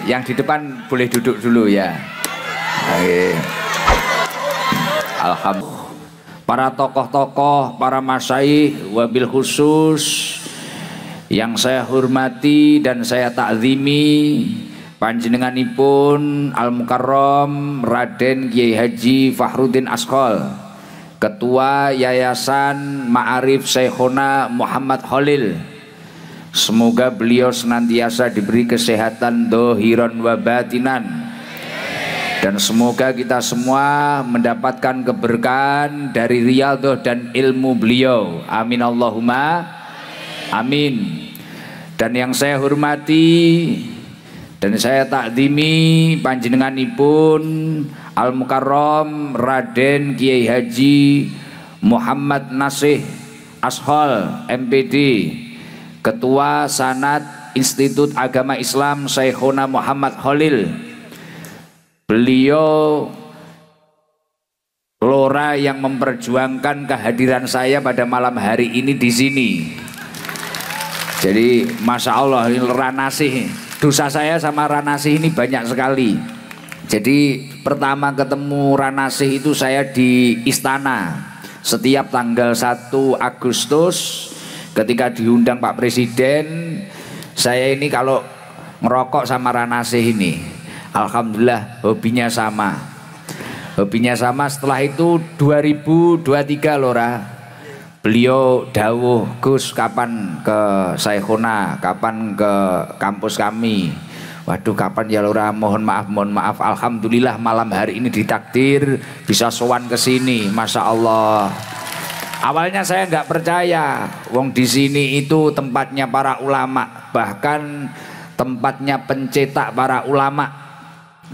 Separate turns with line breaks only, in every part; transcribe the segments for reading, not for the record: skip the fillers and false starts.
yang di depan boleh duduk dulu ya. Oke. Alhamdulillah. Para tokoh-tokoh, para masyaikh, wabil khusus yang saya hormati dan saya takzimi, panjenenganipun Al Mukarram Raden Kiai Haji Fakhruddin Ashol, Ketua Yayasan Ma'arif Syekhona Muhammad Khalil. Semoga beliau senantiasa diberi kesehatan dohiron wa batinan, dan semoga kita semua mendapatkan keberkahan dari riyadhah dan ilmu beliau. Amin Allahumma amin. Dan yang saya hormati dan saya takzimi panjenenganipun Al Mukarram Raden Kiai Haji Muhammad Nasih Ashol MPD, Ketua Sanad Institut Agama Islam Syekhona Muhammad Khalil. Beliau lora yang memperjuangkan kehadiran saya pada malam hari ini di sini. Jadi Masya Allah, ini Ranasih, dosa saya sama Ranasih ini banyak sekali. Jadi pertama ketemu Ranasih itu saya di istana. Setiap tanggal 1 Agustus ketika diundang Pak Presiden, saya ini kalau ngerokok sama Ranasih ini, alhamdulillah hobinya sama. Hobinya sama. Setelah itu 2023 lora, beliau dawuh, Gus kapan ke Syekhona, kapan ke kampus kami. Waduh kapan ya lora, mohon maaf. Alhamdulillah malam hari ini ditakdir bisa sowan ke sini. Masya Allah. Awalnya saya nggak percaya, wong di sini itu tempatnya para ulama, bahkan tempatnya pencetak para ulama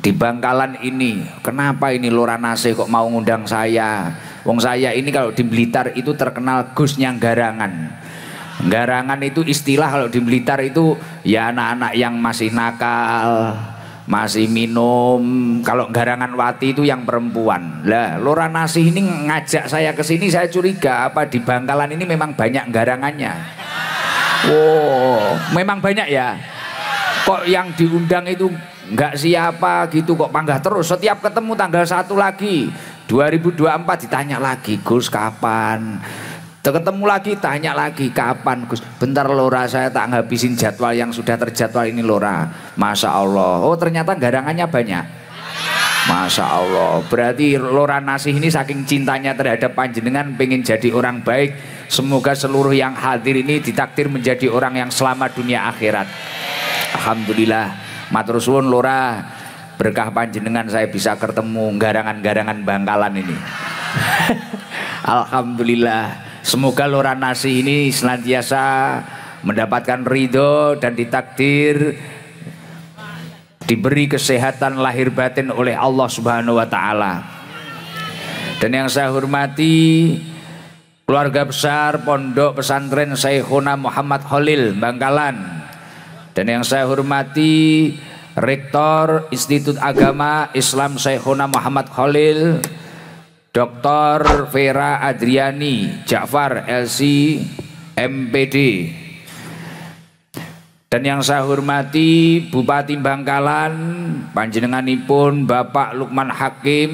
di Bangkalan ini. Kenapa ini Lora Nasih kok mau ngundang saya? Wong saya ini kalau di Blitar itu terkenal Gusnya Garangan. Garangan itu istilah kalau di Blitar itu ya anak-anak yang masih nakal, masih minum. Kalau Garangan Wati itu yang perempuan. Lah Lora Nasih ini ngajak saya ke sini, saya curiga apa di Bangkalan ini memang banyak garangannya. Wow, memang banyak ya. Kok yang diundang itu nggak siapa gitu, kok panggah terus. Setiap ketemu tanggal 1 lagi 2024 ditanya lagi, Gus kapan? Ketemu lagi tanya lagi, kapan Gus? Bentar Lora, saya tak ngabisin jadwal yang sudah terjadwal ini Lora. Masya Allah. Oh ternyata garangannya banyak. Masya Allah. Berarti Lora Nasih ini saking cintanya terhadap panjenengan pengen jadi orang baik. Semoga seluruh yang hadir ini ditakdir menjadi orang yang selamat dunia akhirat. Alhamdulillah. Matur suwun Lora, berkah panjenengan saya bisa ketemu garangan-garangan Bangkalan ini. Alhamdulillah. Semoga Lora Nasih ini senantiasa mendapatkan ridho dan ditakdir diberi kesehatan lahir batin oleh Allah Subhanahu wa taala. Dan yang saya hormati keluarga besar Pondok Pesantren Syekhona Muhammad Khalil Bangkalan. Dan yang saya hormati Rektor Institut Agama Islam Syekhona Muhammad Khalil, Dr. Vera Adriani Ja'far LC MPD. Dan yang saya hormati Bupati Bangkalan, panjenenganipun Bapak Lukman Hakim.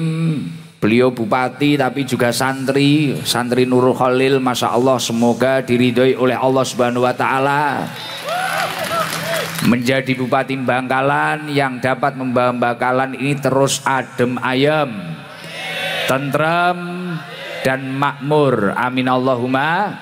Beliau bupati tapi juga santri Nurul Khalil. Masya Allah, semoga diridhoi oleh Allah Subhanahu wa taala menjadi Bupati Bangkalan yang dapat membawa Bangkalan ini terus adem ayem, tentrem dan makmur. Amin Allahumma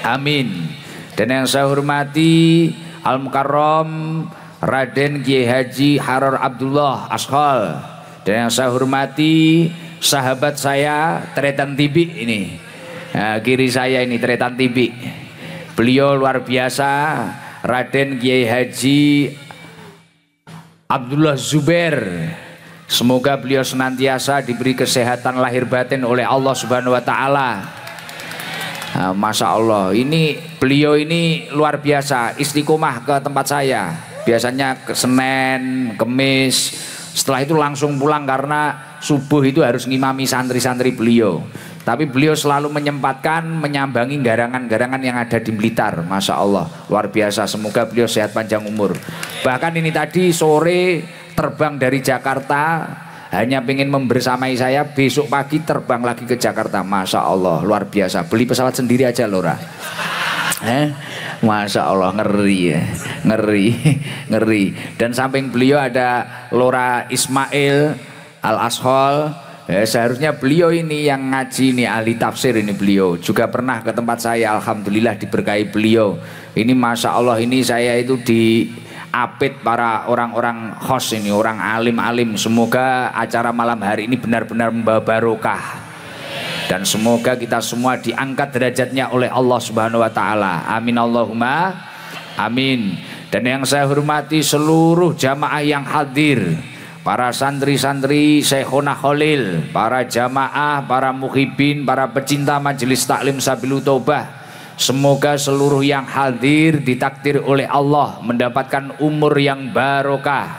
amin. Dan yang saya hormati Al Mukarram Raden Kiai Haji Haror Abdullah Ashol. Dan yang saya hormati sahabat saya Tretan Tibi ini, nah, kiri saya ini Tretan Tibi. Beliau luar biasa, Raden Kiai Haji Abdullah Zubair. Semoga beliau senantiasa diberi kesehatan lahir batin oleh Allah Subhanahu wa taala. Nah, Masya Allah, ini beliau ini luar biasa, istiqomah ke tempat saya. Biasanya ke Senin, Kemis, setelah itu langsung pulang karena subuh itu harus ngimami santri-santri beliau. Tapi beliau selalu menyempatkan menyambangi garangan-garangan yang ada di Blitar. Masya Allah, luar biasa. Semoga beliau sehat panjang umur. Bahkan ini tadi sore terbang dari Jakarta, hanya pengen membersamai saya. Besok pagi terbang lagi ke Jakarta. Masya Allah, luar biasa. Beli pesawat sendiri aja Lora. Masya Allah, ngeri ya, ngeri. Dan samping beliau ada Lora Ismail Al-Ashol. Seharusnya beliau ini yang ngaji ini, ahli tafsir ini. Beliau juga pernah ke tempat saya, alhamdulillah diberkahi beliau. Ini Masya Allah, ini saya itu diapit para orang-orang host ini, orang alim-alim. Semoga acara malam hari ini benar-benar membawa barokah, dan semoga kita semua diangkat derajatnya oleh Allah Subhanahu wa taala. Amin Allahumma amin. Dan yang saya hormati seluruh jamaah yang hadir, para santri-santri Syekhona Khalil, para jamaah, para muhibin, para pecinta majelis taklim Sabilul Taubah. Semoga seluruh yang hadir ditakdir oleh Allah mendapatkan umur yang barokah,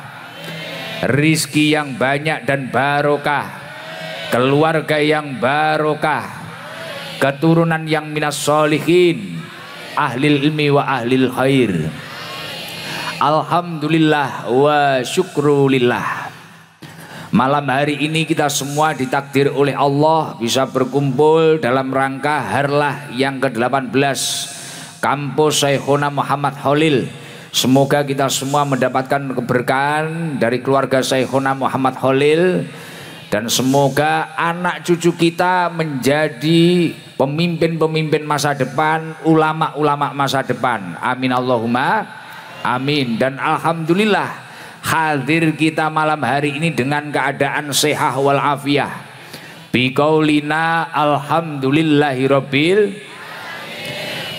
rizki yang banyak dan barokah, keluarga yang barokah, keturunan yang minas sholihin, ahlil ilmi wa ahlil khair. Alhamdulillah wa syukrulillah. Malam hari ini kita semua ditakdir oleh Allah bisa berkumpul dalam rangka harlah yang ke-18 kampus Syekhona Muhammad Khalil. Semoga kita semua mendapatkan keberkahan dari keluarga Syekhona Muhammad Khalil, dan semoga anak cucu kita menjadi pemimpin-pemimpin masa depan, ulama-ulama masa depan. Amin Allahumma amin. Dan alhamdulillah hadir kita malam hari ini dengan keadaan sehat wal afiyah. Biqaulina alhamdulillahirabbil.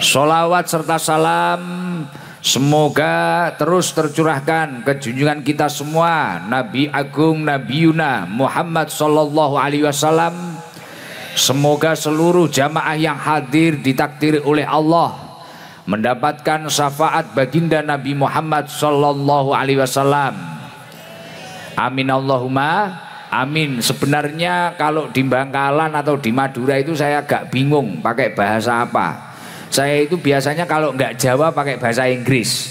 Sholawat serta salam semoga terus tercurahkan ke junjungan kita semua Nabi Agung Nabi Yuna Muhammad sallallahu alaihi wasallam. Semoga seluruh jamaah yang hadir ditakdir oleh Allah mendapatkan syafaat baginda Nabi Muhammad sallallahu alaihi wasallam. Amin Allahumma amin. Sebenarnya kalau di Bangkalan atau di Madura itu saya agak bingung pakai bahasa apa. Saya itu biasanya kalau nggak Jawa pakai bahasa Inggris.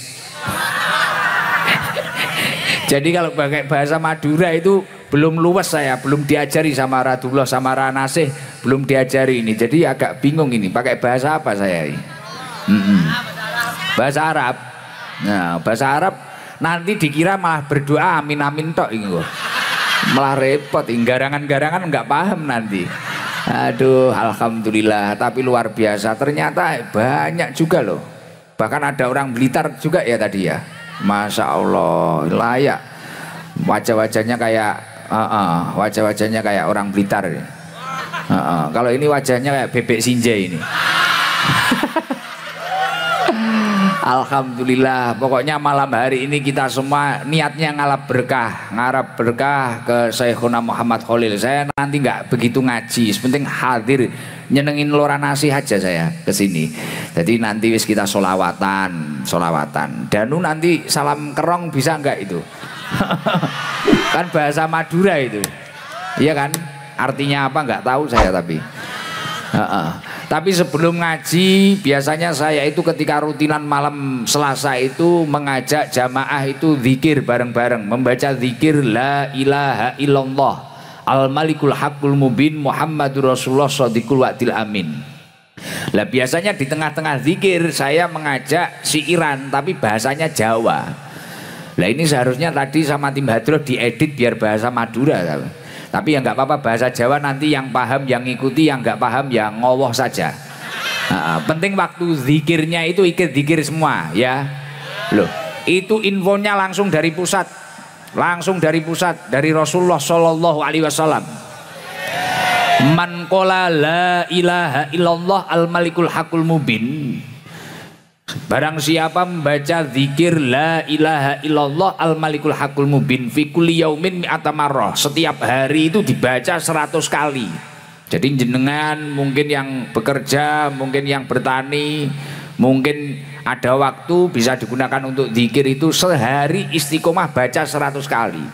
Jadi kalau pakai bahasa Madura itu belum luwes, saya belum diajari sama Radullah sama Ranasih, belum diajari ini. Jadi agak bingung ini pakai bahasa apa saya ini. Bahasa Arab. Nah, bahasa Arab nanti dikira malah berdoa amin amin tok ini kok. Malah repot, garangan-garangan nggak paham nanti. Aduh, alhamdulillah. Tapi luar biasa, ternyata banyak juga loh. Bahkan ada orang Blitar juga ya tadi ya. Masya Allah, layak. Wajah-wajahnya kayak wajah-wajahnya kayak orang Blitar. Kalau ini wajahnya kayak bebek sinjai ini. Alhamdulillah, pokoknya malam hari ini kita semua niatnya ngarap berkah ke Syekhona Muhammad Khalil. Saya nanti nggak begitu ngaji, sepenting hadir nyenengin Lora Nasih aja saya kesini. Jadi nanti wis kita solawatan. Danu nanti salam kerong bisa nggak itu? Kan bahasa Madura itu, iya kan? Artinya apa nggak tahu saya tapi. Tapi sebelum ngaji biasanya saya itu ketika rutinan malam Selasa itu mengajak jamaah itu zikir bareng-bareng, membaca zikir la ilaha illallah al malikul haqqul mubin Muhammadur Rasulullah shadiqul wa'dil amin. Lah biasanya di tengah-tengah zikir saya mengajak siiran tapi bahasanya Jawa. Lah ini seharusnya tadi sama tim hadroh diedit biar bahasa Madura. Tapi ya nggak apa-apa, bahasa Jawa nanti yang paham yang ngikuti, yang nggak paham yang ngowoh saja. Penting waktu zikirnya itu ikut zikir semua ya. Loh, itu infonya langsung dari pusat, dari Rasulullah Shallallahu Alaihi Wasallam. Man qala la ilaha illallah al malikul haqqul mubin. Barang siapa membaca zikir la ilaha illallah al malikul haqqul mubin fi kulli yaumin mi'ata marrah, setiap hari itu dibaca 100 kali. Jadi jenengan mungkin yang bekerja, mungkin yang bertani, mungkin ada waktu bisa digunakan untuk zikir itu sehari istiqomah baca 100 kali.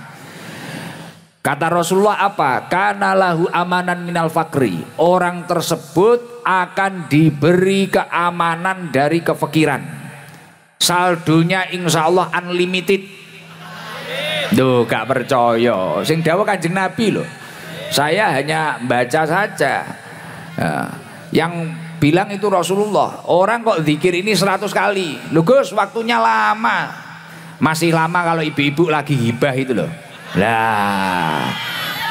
Kata Rasulullah apa? Kana lahu amanan minal fakri. Orang tersebut akan diberi keamanan dari kefakiran. Saldonya insya Allah unlimited. Duh, gak percaya. Sing dawuh Kanjeng Nabi loh. Saya hanya baca saja. Yang bilang itu Rasulullah. Orang kok zikir ini 100 kali. Loh Gus, waktunya lama. Masih lama kalau ibu-ibu lagi hibah itu loh. Lah,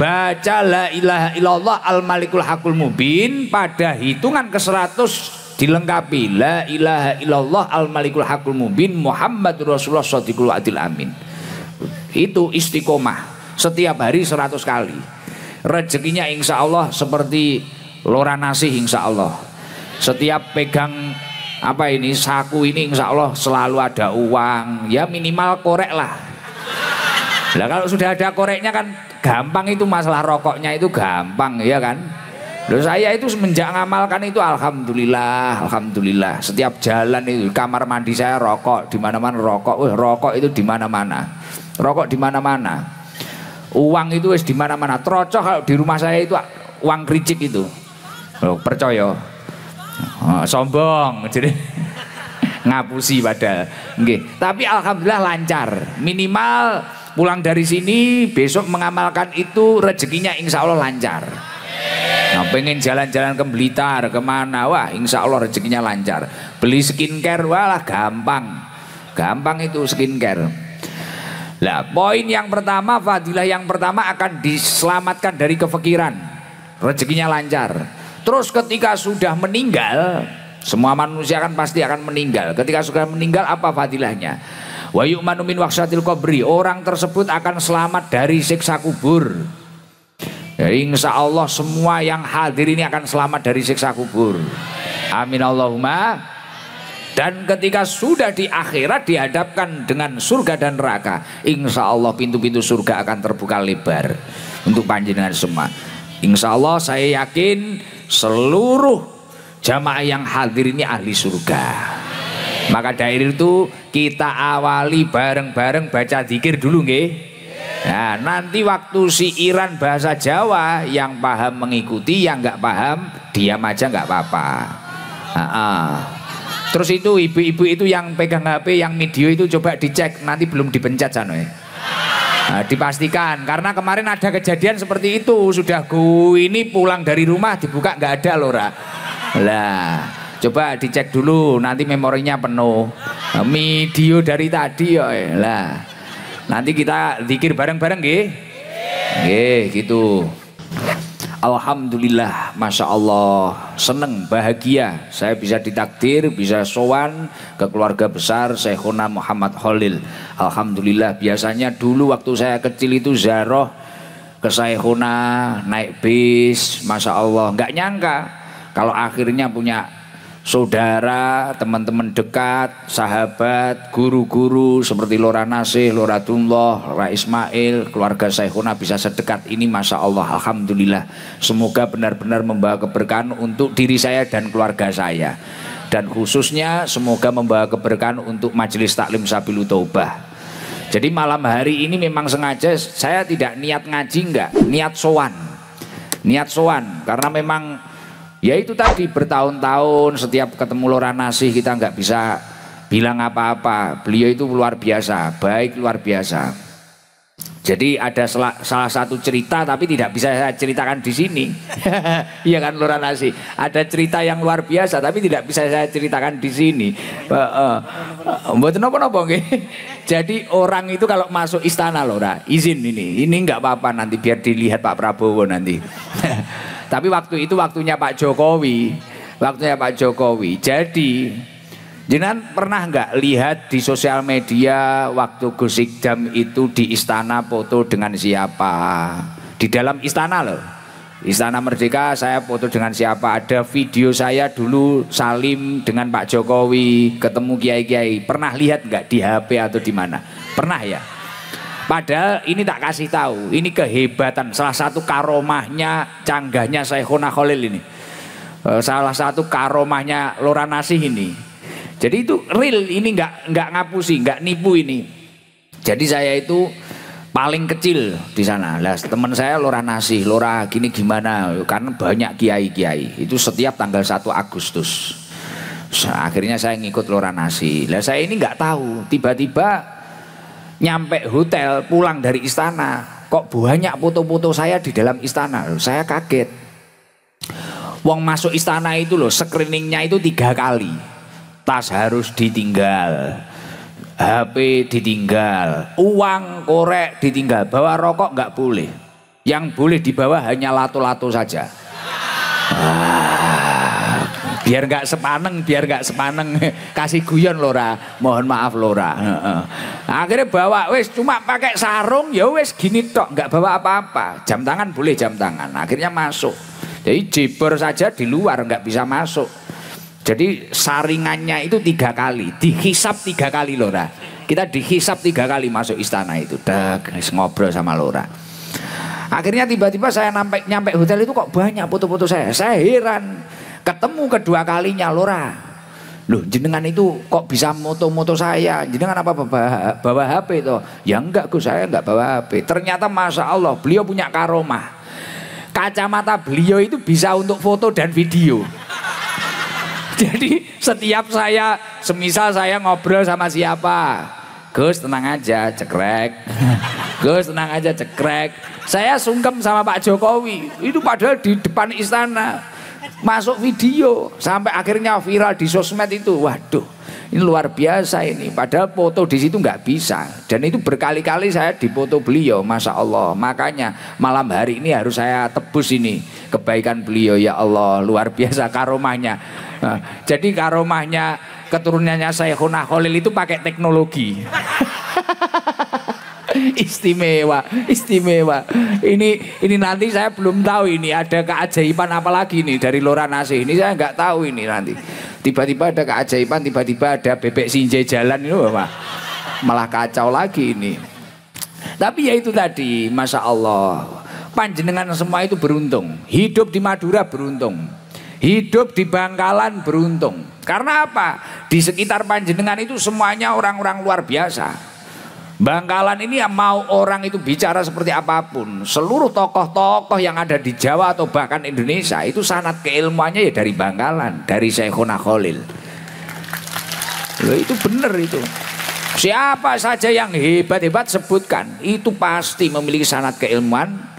baca la ilaha illallah al malikul hakul mubin pada hitungan ke-100 dilengkapi la ilaha illallah al malikul hakul mubin Muhammadur Rasulullah shadiqul adil amin. Itu istiqomah setiap hari 100 kali. Rezekinya insya Allah seperti lora nasi insya Allah. Setiap pegang apa ini saku ini insya Allah selalu ada uang. Ya minimal korek lah. Lah kalau sudah ada koreknya kan gampang, itu masalah rokoknya itu gampang ya kan. Loh saya itu semenjak ngamalkan itu alhamdulillah, alhamdulillah. Setiap jalan itu kamar mandi saya rokok, di mana-mana rokok. Rokok itu di mana-mana. Rokok di mana-mana. Uang itu wis di mana-mana. Trocok kalau di rumah saya itu uang kricik itu. Loh, percaya. Sombong jadi ngapusi padahal. Nggih. Tapi alhamdulillah lancar. Minimal pulang dari sini besok mengamalkan itu rezekinya insya Allah lancar. Nah, pengen jalan-jalan ke Blitar kemana, wah insya Allah rezekinya lancar. Beli skincare, walah gampang, gampang itu skincare. Nah, poin yang pertama, fadilah yang pertama akan diselamatkan dari kefikiran, rezekinya lancar. Terus ketika sudah meninggal, semua manusia kan pasti akan meninggal. Ketika sudah meninggal apa fadilahnya? Wa yu'manu min waqsatil qabri. Orang tersebut akan selamat dari siksa kubur. Jadi insya Allah semua yang hadir ini akan selamat dari siksa kubur. Amin Allahumma. Dan ketika sudah di akhirat dihadapkan dengan surga dan neraka, insya Allah pintu-pintu surga akan terbuka lebar untuk panjenengan semua. Insya Allah saya yakin seluruh jamaah yang hadir ini ahli surga. Maka dari itu kita awali bareng-bareng baca zikir dulu nggih. Nah, nanti waktu siiran bahasa Jawa yang paham mengikuti, yang nggak paham diam aja nggak apa-apa. Terus itu ibu-ibu itu yang pegang HP, yang video itu coba dicek, nanti belum dipencet sana ya. Nah, dipastikan karena kemarin ada kejadian seperti itu, sudah ini pulang dari rumah dibuka nggak ada lora. Lah. Coba dicek dulu, nanti memorinya penuh. Video dari tadi ya lah. Nanti kita zikir bareng-bareng nggih. Nggih, gitu. Alhamdulillah, Masya Allah, seneng, bahagia saya bisa ditakdir, bisa sowan ke keluarga besar Syekhuna Muhammad Khalil. Alhamdulillah, biasanya dulu waktu saya kecil itu ziarah ke Syekhuna naik bis, Masya Allah, nggak nyangka kalau akhirnya punya saudara, teman-teman dekat, sahabat, guru-guru seperti Lora Nasih, Lora Dunloh, Lora Ismail, keluarga Syekhuna bisa sedekat ini, Masya Allah, alhamdulillah. Semoga benar-benar membawa keberkahan untuk diri saya dan keluarga saya. Dan khususnya semoga membawa keberkahan untuk Majelis Taklim Sabilu Taubah. Jadi malam hari ini memang sengaja saya tidak niat ngaji, enggak, niat sowan. Niat sowan karena memang ya itu tadi bertahun-tahun setiap ketemu Lora Nasih kita nggak bisa bilang apa-apa. Beliau itu luar biasa, baik luar biasa. Jadi ada salah satu cerita tapi tidak bisa saya ceritakan di sini. Iya kan Lora Nasih. Ada cerita yang luar biasa tapi tidak bisa saya ceritakan di sini. Mboten napa-napa nggih. Jadi orang itu kalau masuk istana Lora, izin ini nggak apa-apa nanti biar dilihat Pak Prabowo nanti. Tapi waktu itu waktunya Pak Jokowi, Jadi jenengan pernah nggak lihat di sosial media waktu Gus Ikdam itu di istana foto dengan siapa? Di dalam istana loh, Istana Merdeka saya foto dengan siapa? Ada video saya dulu salim dengan Pak Jokowi, ketemu kiai-kiai. Pernah lihat nggak di HP atau di mana? Pernah ya? Padahal ini tak kasih tahu, ini kehebatan, salah satu karomahnya, canggahnya Syekhuna Khalil ini, salah satu karomahnya Lora Nasih ini. Jadi itu real, ini nggak ngapusi, nggak nipu ini. Jadi saya itu paling kecil di sana. Lah teman saya Lora Nasih, Lora gini gimana? Karena banyak kiai-kiai. Itu setiap tanggal 1 Agustus. Akhirnya saya ngikut Lora Nasih. Lah saya ini nggak tahu, tiba-tiba nyampe hotel pulang dari istana, kok banyak foto-foto saya di dalam istana. Saya kaget. Wong masuk istana itu loh, screeningnya itu 3 kali. Tas harus ditinggal, HP ditinggal, uang korek ditinggal, bawa rokok nggak boleh. Yang boleh dibawa hanya lato-lato saja. Biar nggak sepaneng, kasih guyon Lora, mohon maaf Lora. Akhirnya bawa wes cuma pakai sarung, ya wes gini tok, nggak bawa apa-apa. Jam tangan boleh jam tangan. Akhirnya masuk. Jadi jibor saja di luar nggak bisa masuk. Jadi saringannya itu 3 kali, dihisap 3 kali Lora. Kita dihisap 3 kali masuk istana itu. Dah ngobrol sama Lora. Akhirnya tiba-tiba saya nyampe hotel itu kok banyak foto-foto saya. Saya heran. Ketemu kedua kalinya Lora. Loh jenengan itu kok bisa moto-moto saya? Jenengan apa bawa HP itu? Ya enggak Gus, saya enggak bawa HP. Ternyata Masya Allah beliau punya karomah. Kacamata beliau itu bisa untuk foto dan video. Jadi setiap saya, semisal saya ngobrol sama siapa, Gus tenang aja cekrek. Gus tenang aja cekrek. Saya sungkem sama Pak Jokowi. Itu padahal di depan istana. Masuk video sampai akhirnya viral di sosmed itu. Waduh, ini luar biasa ini. Padahal foto di situ nggak bisa. Dan itu berkali-kali saya dipoto beliau, Masya Allah. Makanya malam hari ini harus saya tebus ini kebaikan beliau, ya Allah, luar biasa karomahnya. Nah, jadi karomahnya keturunannya Syekhuna Khalil itu pakai teknologi. Istimewa, istimewa. Ini nanti saya belum tahu ini ada keajaiban apa lagi nih dari Lora Nasih. Ini saya nggak tahu ini nanti. Tiba-tiba ada keajaiban, tiba-tiba ada bebek sinjai jalan ini malah kacau lagi ini. Tapi ya itu tadi, Masya Allah. Panjenengan semua itu beruntung. Hidup di Madura beruntung. Hidup di Bangkalan beruntung. Karena apa? Di sekitar panjenengan itu semuanya orang-orang luar biasa. Bangkalan ini yang mau orang itu bicara seperti apapun, seluruh tokoh-tokoh yang ada di Jawa atau bahkan Indonesia itu sanad keilmuannya ya dari Bangkalan, dari Syekhuna Khalil. Loh, itu benar itu. Siapa saja yang hebat-hebat sebutkan, itu pasti memiliki sanad keilmuan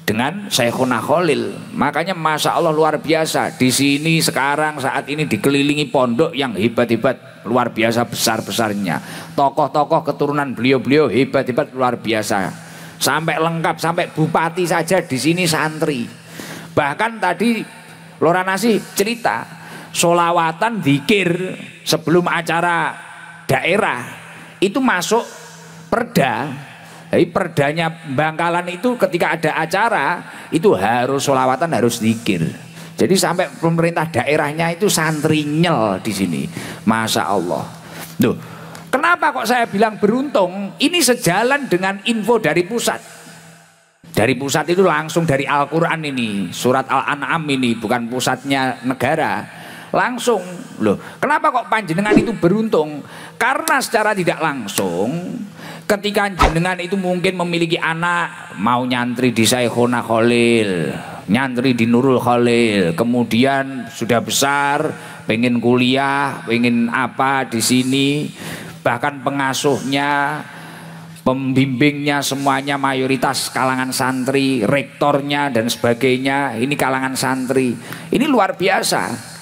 dengan Syekhuna Khalil. Makanya Masya Allah luar biasa. Di sini sekarang saat ini dikelilingi pondok yang hebat-hebat, luar biasa besar-besarnya. Tokoh-tokoh keturunan beliau-beliau hebat-hebat luar biasa. Sampai lengkap, sampai bupati saja di sini santri. Bahkan tadi Lora Nasih cerita sholawatan dzikir sebelum acara daerah itu masuk perda. Jadi perdanya Bangkalan itu ketika ada acara itu harus sholawatan, harus zikir. Jadi sampai pemerintah daerahnya itu santri nyel di sini, Masya Allah. Loh, kenapa kok saya bilang beruntung? Ini sejalan dengan info dari pusat. Dari pusat itu langsung dari Al-Quran ini, surat Al-An'am ini, bukan pusatnya negara. Langsung, loh, kenapa kok panjenengan itu beruntung? Karena secara tidak langsung ketika jenengan itu mungkin memiliki anak mau nyantri di Syekhuna Khalil, nyantri di Nurul Khalil, kemudian sudah besar, pengen kuliah, pengen apa di sini, bahkan pengasuhnya, pembimbingnya semuanya mayoritas kalangan santri, rektornya dan sebagainya, ini kalangan santri. Ini luar biasa.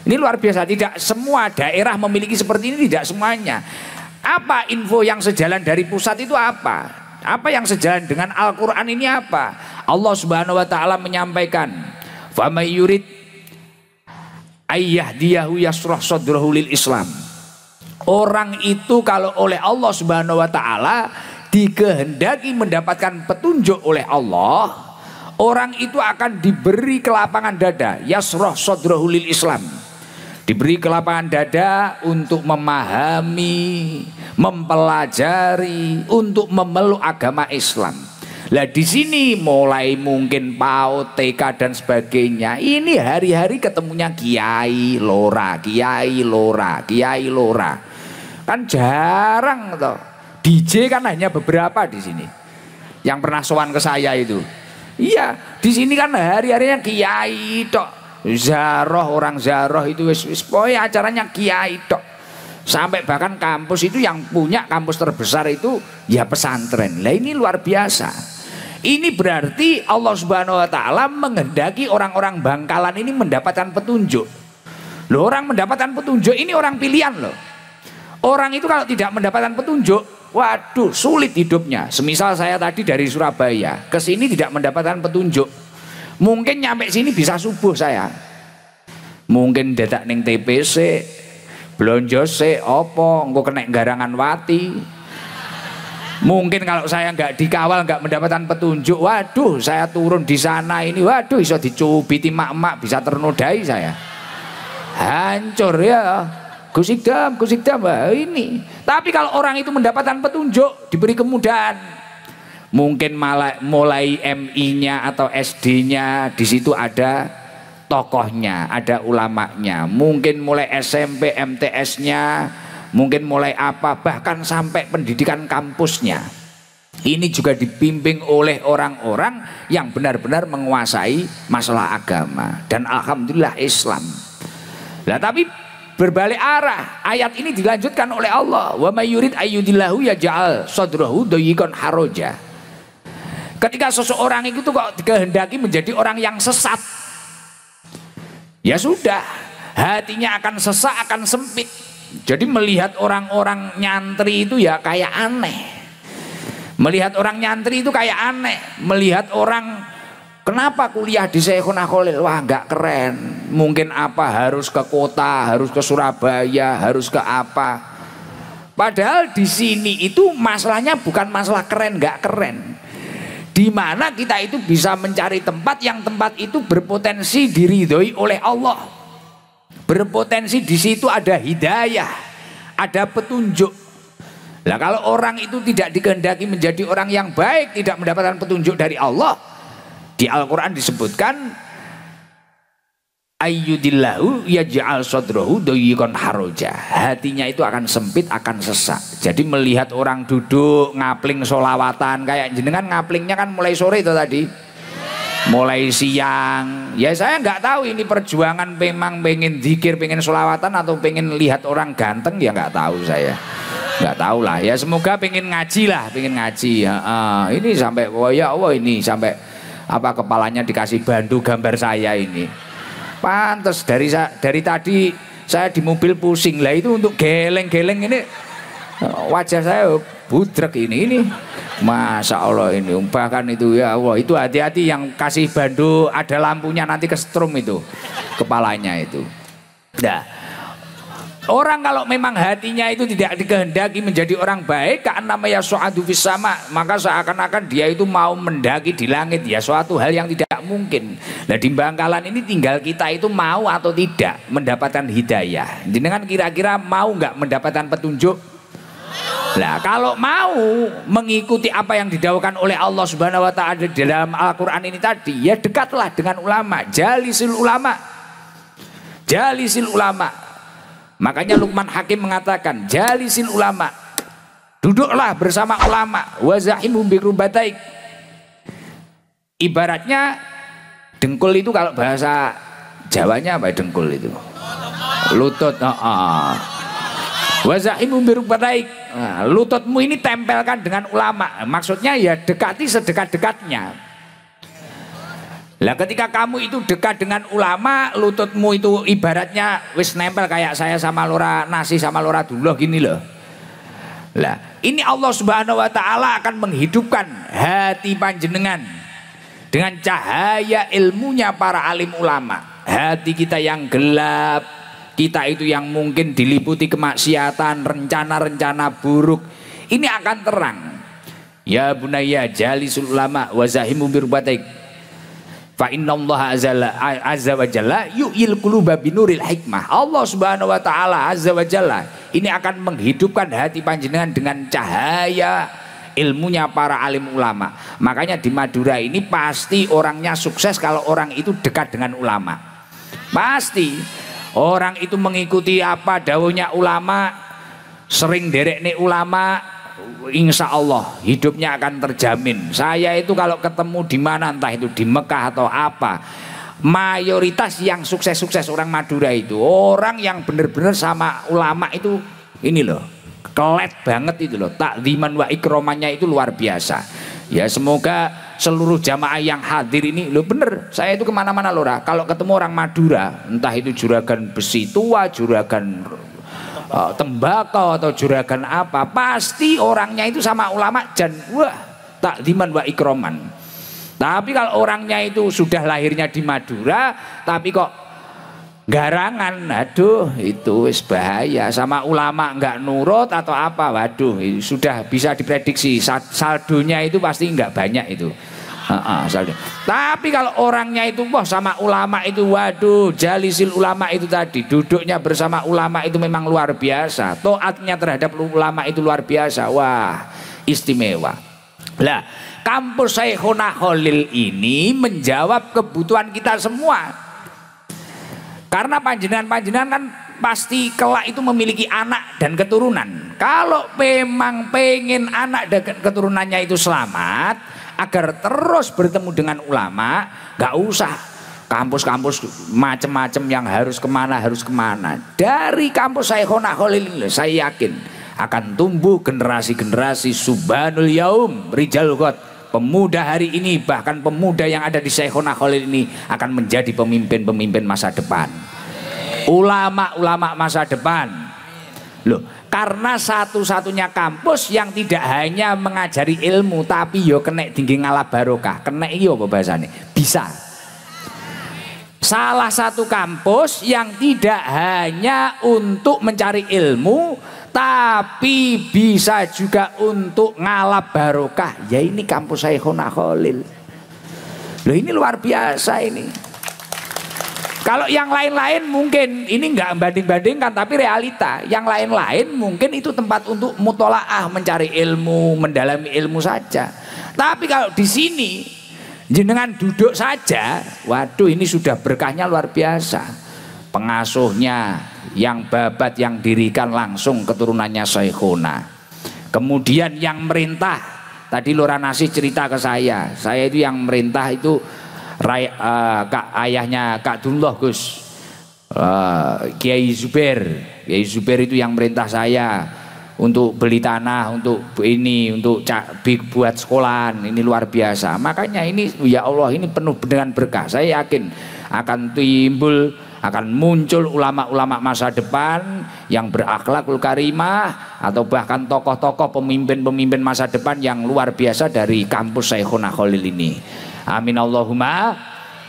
Ini luar biasa, tidak semua daerah memiliki seperti ini, tidak semuanya. Apa info yang sejalan dari pusat itu apa? Apa yang sejalan dengan Al-Quran ini apa? Allah Subhanahu wa ta'ala menyampaikan, "Faman yurid ayyahdiyahu yashrah sadrahu lil Islam." Orang itu kalau oleh Allah Subhanahu wa ta'ala dikehendaki mendapatkan petunjuk oleh Allah, orang itu akan diberi kelapangan dada, yashrah sadrahu lil Islam. Diberi kelapangan dada untuk memahami, mempelajari, untuk memeluk agama Islam. Lah di sini mulai mungkin PAUD, TK dan sebagainya. Ini hari-hari ketemunya Kiai Lora, Kiai Lora, Kiai Lora. Kan jarang toh. DJ kan hanya beberapa di sini yang pernah sowan ke saya itu. Iya, di sini kan hari-harinya kiai tok, zaroh, orang zaroh itu wis pokoknya acaranya kiai tok. Sampai bahkan kampus itu yang punya kampus terbesar itu ya pesantren. Lah ini luar biasa. Ini berarti Allah Subhanahu wa taala menghendaki orang-orang Bangkalan ini mendapatkan petunjuk. Loh, orang mendapatkan petunjuk ini orang pilihan loh. Orang itu kalau tidak mendapatkan petunjuk, waduh sulit hidupnya. Semisal saya tadi dari Surabaya ke sini tidak mendapatkan petunjuk, mungkin nyampe sini bisa subuh saya. Mungkin dadak ning TPC, blonjo se opo, engko kena garangan wati. Mungkin kalau saya nggak dikawal, nggak mendapatkan petunjuk, waduh saya turun di sana ini, waduh iso dicubiti mak-mak, bisa ternodai saya. Hancur ya. Gus Ikdam ini. Tapi kalau orang itu mendapatkan petunjuk, diberi kemudahan, mungkin mulai MI-nya atau SD-nya di situ ada tokohnya, ada ulamanya. Mungkin mulai SMP, MTS-nya, mungkin mulai apa, bahkan sampai pendidikan kampusnya. Ini juga dibimbing oleh orang-orang yang benar-benar menguasai masalah agama. Dan alhamdulillah Islam. Nah tapi berbalik arah, ayat ini dilanjutkan oleh Allah, wa may yurid ayyudillahu yaj'al sadrahu dayyqan haraja. Ketika seseorang itu kok dikehendaki menjadi orang yang sesat, ya sudah, hatinya akan sesak, akan sempit. Jadi melihat orang-orang nyantri itu ya kayak aneh. Melihat orang nyantri itu kayak aneh. Melihat orang, kenapa kuliah di Syekhuna Khalil? Wah nggak keren. Mungkin apa, harus ke kota, harus ke Surabaya, harus ke apa. Padahal di sini itu masalahnya bukan masalah keren nggak keren. Di mana kita itu bisa mencari tempat yang tempat itu berpotensi diridhoi oleh Allah. Berpotensi di situ ada hidayah, ada petunjuk. Nah kalau orang itu tidak dikehendaki menjadi orang yang baik, tidak mendapatkan petunjuk dari Allah, di Al-Quran disebutkan ayyudillahu yaj'al sadrahu dayyqan haraja. Hatinya itu akan sempit, akan sesak. Jadi melihat orang duduk ngapling solawatan, kayak jenengan ngaplingnya kan mulai sore itu tadi, mulai siang. Ya saya nggak tahu ini perjuangan memang pengen zikir, pengen solawatan, atau pengen lihat orang ganteng, ya nggak tahu saya. Nggak tahu lah. Ya semoga pengen ngaji lah, pengen ngaji. Ini sampai oh ya Allah, ini sampai apa kepalanya dikasih bandu gambar saya ini. Pantes dari tadi saya di mobil pusing lah, itu untuk geleng-geleng ini wajah saya budrek ini. Masya Allah ini, bahkan itu ya Allah, itu hati-hati yang kasih bandu ada lampunya nanti kesetrum itu kepalanya itu. Nah, orang kalau memang hatinya itu tidak dikehendaki menjadi orang baik, ka'annama yas'adu fis sama, maka seakan-akan dia itu mau mendaki di langit, ya suatu hal yang tidak mungkin. Nah di Bangkalan ini tinggal kita itu mau atau tidak mendapatkan hidayah. Jenengan kira-kira mau nggak mendapatkan petunjuk? Nah kalau mau mengikuti apa yang didawahkan oleh Allah Subhanahu wa ta'ala dalam Al-Quran ini tadi, ya dekatlah dengan ulama, jalisil ulama, jalisil ulama. Makanya Luqman Hakim mengatakan jalisil ulama, duduklah bersama ulama, wazahimhum biqurbatik. Ibaratnya dengkul itu kalau bahasa Jawanya apa dengkul itu? Lutut. Wazahimhum biqurbatik. Nah, lututmu ini tempelkan dengan ulama. Maksudnya ya dekati sedekat-dekatnya. Lah ketika kamu itu dekat dengan ulama, lututmu itu ibaratnya wis nempel kayak saya sama Lora Nasi sama Lora Dullah gini loh. Lah ini Allah Subhanahu wa ta'ala akan menghidupkan hati panjenengan dengan cahaya ilmunya para alim ulama. Hati kita yang gelap, kita itu yang mungkin diliputi kemaksiatan, rencana-rencana buruk, ini akan terang. Ya bunayya jalisul ulama wa zahimu birbatik. Fa innallaha azza wa jalla yu'il quluba binuril hikmah. Allah Subhanahu wa taala azza wa jalla ini akan menghidupkan hati panjenengan dengan cahaya ilmunya para alim ulama. Makanya di Madura ini pasti orangnya sukses kalau orang itu dekat dengan ulama. Pasti orang itu mengikuti apa dawuhnya ulama, sering derekne ulama, insya Allah hidupnya akan terjamin. Saya itu kalau ketemu di mana, entah itu di Mekah atau apa, mayoritas yang sukses-sukses orang Madura itu orang yang benar-benar sama ulama itu ini loh, kelet banget itu loh, takziman wa ikromannya itu luar biasa. Ya semoga seluruh jamaah yang hadir ini loh, bener saya itu kemana-mana loh, kalau ketemu orang Madura, entah itu juragan besi tua, juragan tembakau atau juragan apa, pasti orangnya itu sama ulama dan wah takziman wa ikroman. Tapi kalau orangnya itu sudah lahirnya di Madura tapi kok garangan, aduh itu wis bahaya, sama ulama nggak nurut atau apa, waduh sudah bisa diprediksi saldonya itu pasti nggak banyak itu. Saldo. Tapi kalau orangnya itu wah sama ulama itu, waduh jalisil ulama itu tadi, duduknya bersama ulama itu memang luar biasa, taatnya terhadap ulama itu luar biasa, wah istimewa. Lah kampus Syekhona Khalil ini menjawab kebutuhan kita semua. Karena panjenengan kan pasti kelak itu memiliki anak dan keturunan. Kalau memang pengen anak dan keturunannya itu selamat, agar terus bertemu dengan ulama, gak usah kampus-kampus macam-macam yang harus kemana. Dari kampus Syekhona Khalil ini saya yakin akan tumbuh generasi-generasi subhanul yaum rijal ghad. Pemuda hari ini, bahkan pemuda yang ada di Syekhona Khalil ini akan menjadi pemimpin-pemimpin masa depan, ulama-ulama masa depan. Loh, karena satu-satunya kampus yang tidak hanya mengajari ilmu tapi yo kena tinggi ngalah barokah. Kena iyo apa bahasanya? Bisa. Salah satu kampus yang tidak hanya untuk mencari ilmu tapi bisa juga untuk ngalap barokah, ya ini kampus Syekhona Khalil. Loh ini luar biasa ini. Kalau yang lain-lain mungkin ini nggak banding-bandingkan tapi realita. Yang lain-lain mungkin itu tempat untuk mutolaah, mencari ilmu, mendalami ilmu saja. Tapi kalau di sini jenengan duduk saja, waduh ini sudah berkahnya luar biasa. Pengasuhnya yang babat yang dirikan langsung keturunannya Syekhona. Kemudian yang merintah, tadi Lurah Nasih cerita ke saya itu yang merintah itu ayahnya Kak Dunloh Gus, Kiai Zubair itu yang merintah saya untuk beli tanah, untuk ini, untuk buat sekolahan, ini luar biasa. Makanya ini ya Allah ini penuh dengan berkah. Saya yakin akan timbul, akan muncul ulama-ulama masa depan yang berakhlakul karimah atau bahkan tokoh-tokoh pemimpin-pemimpin masa depan yang luar biasa dari kampus Syekhona Khalil ini. Amin Allahumma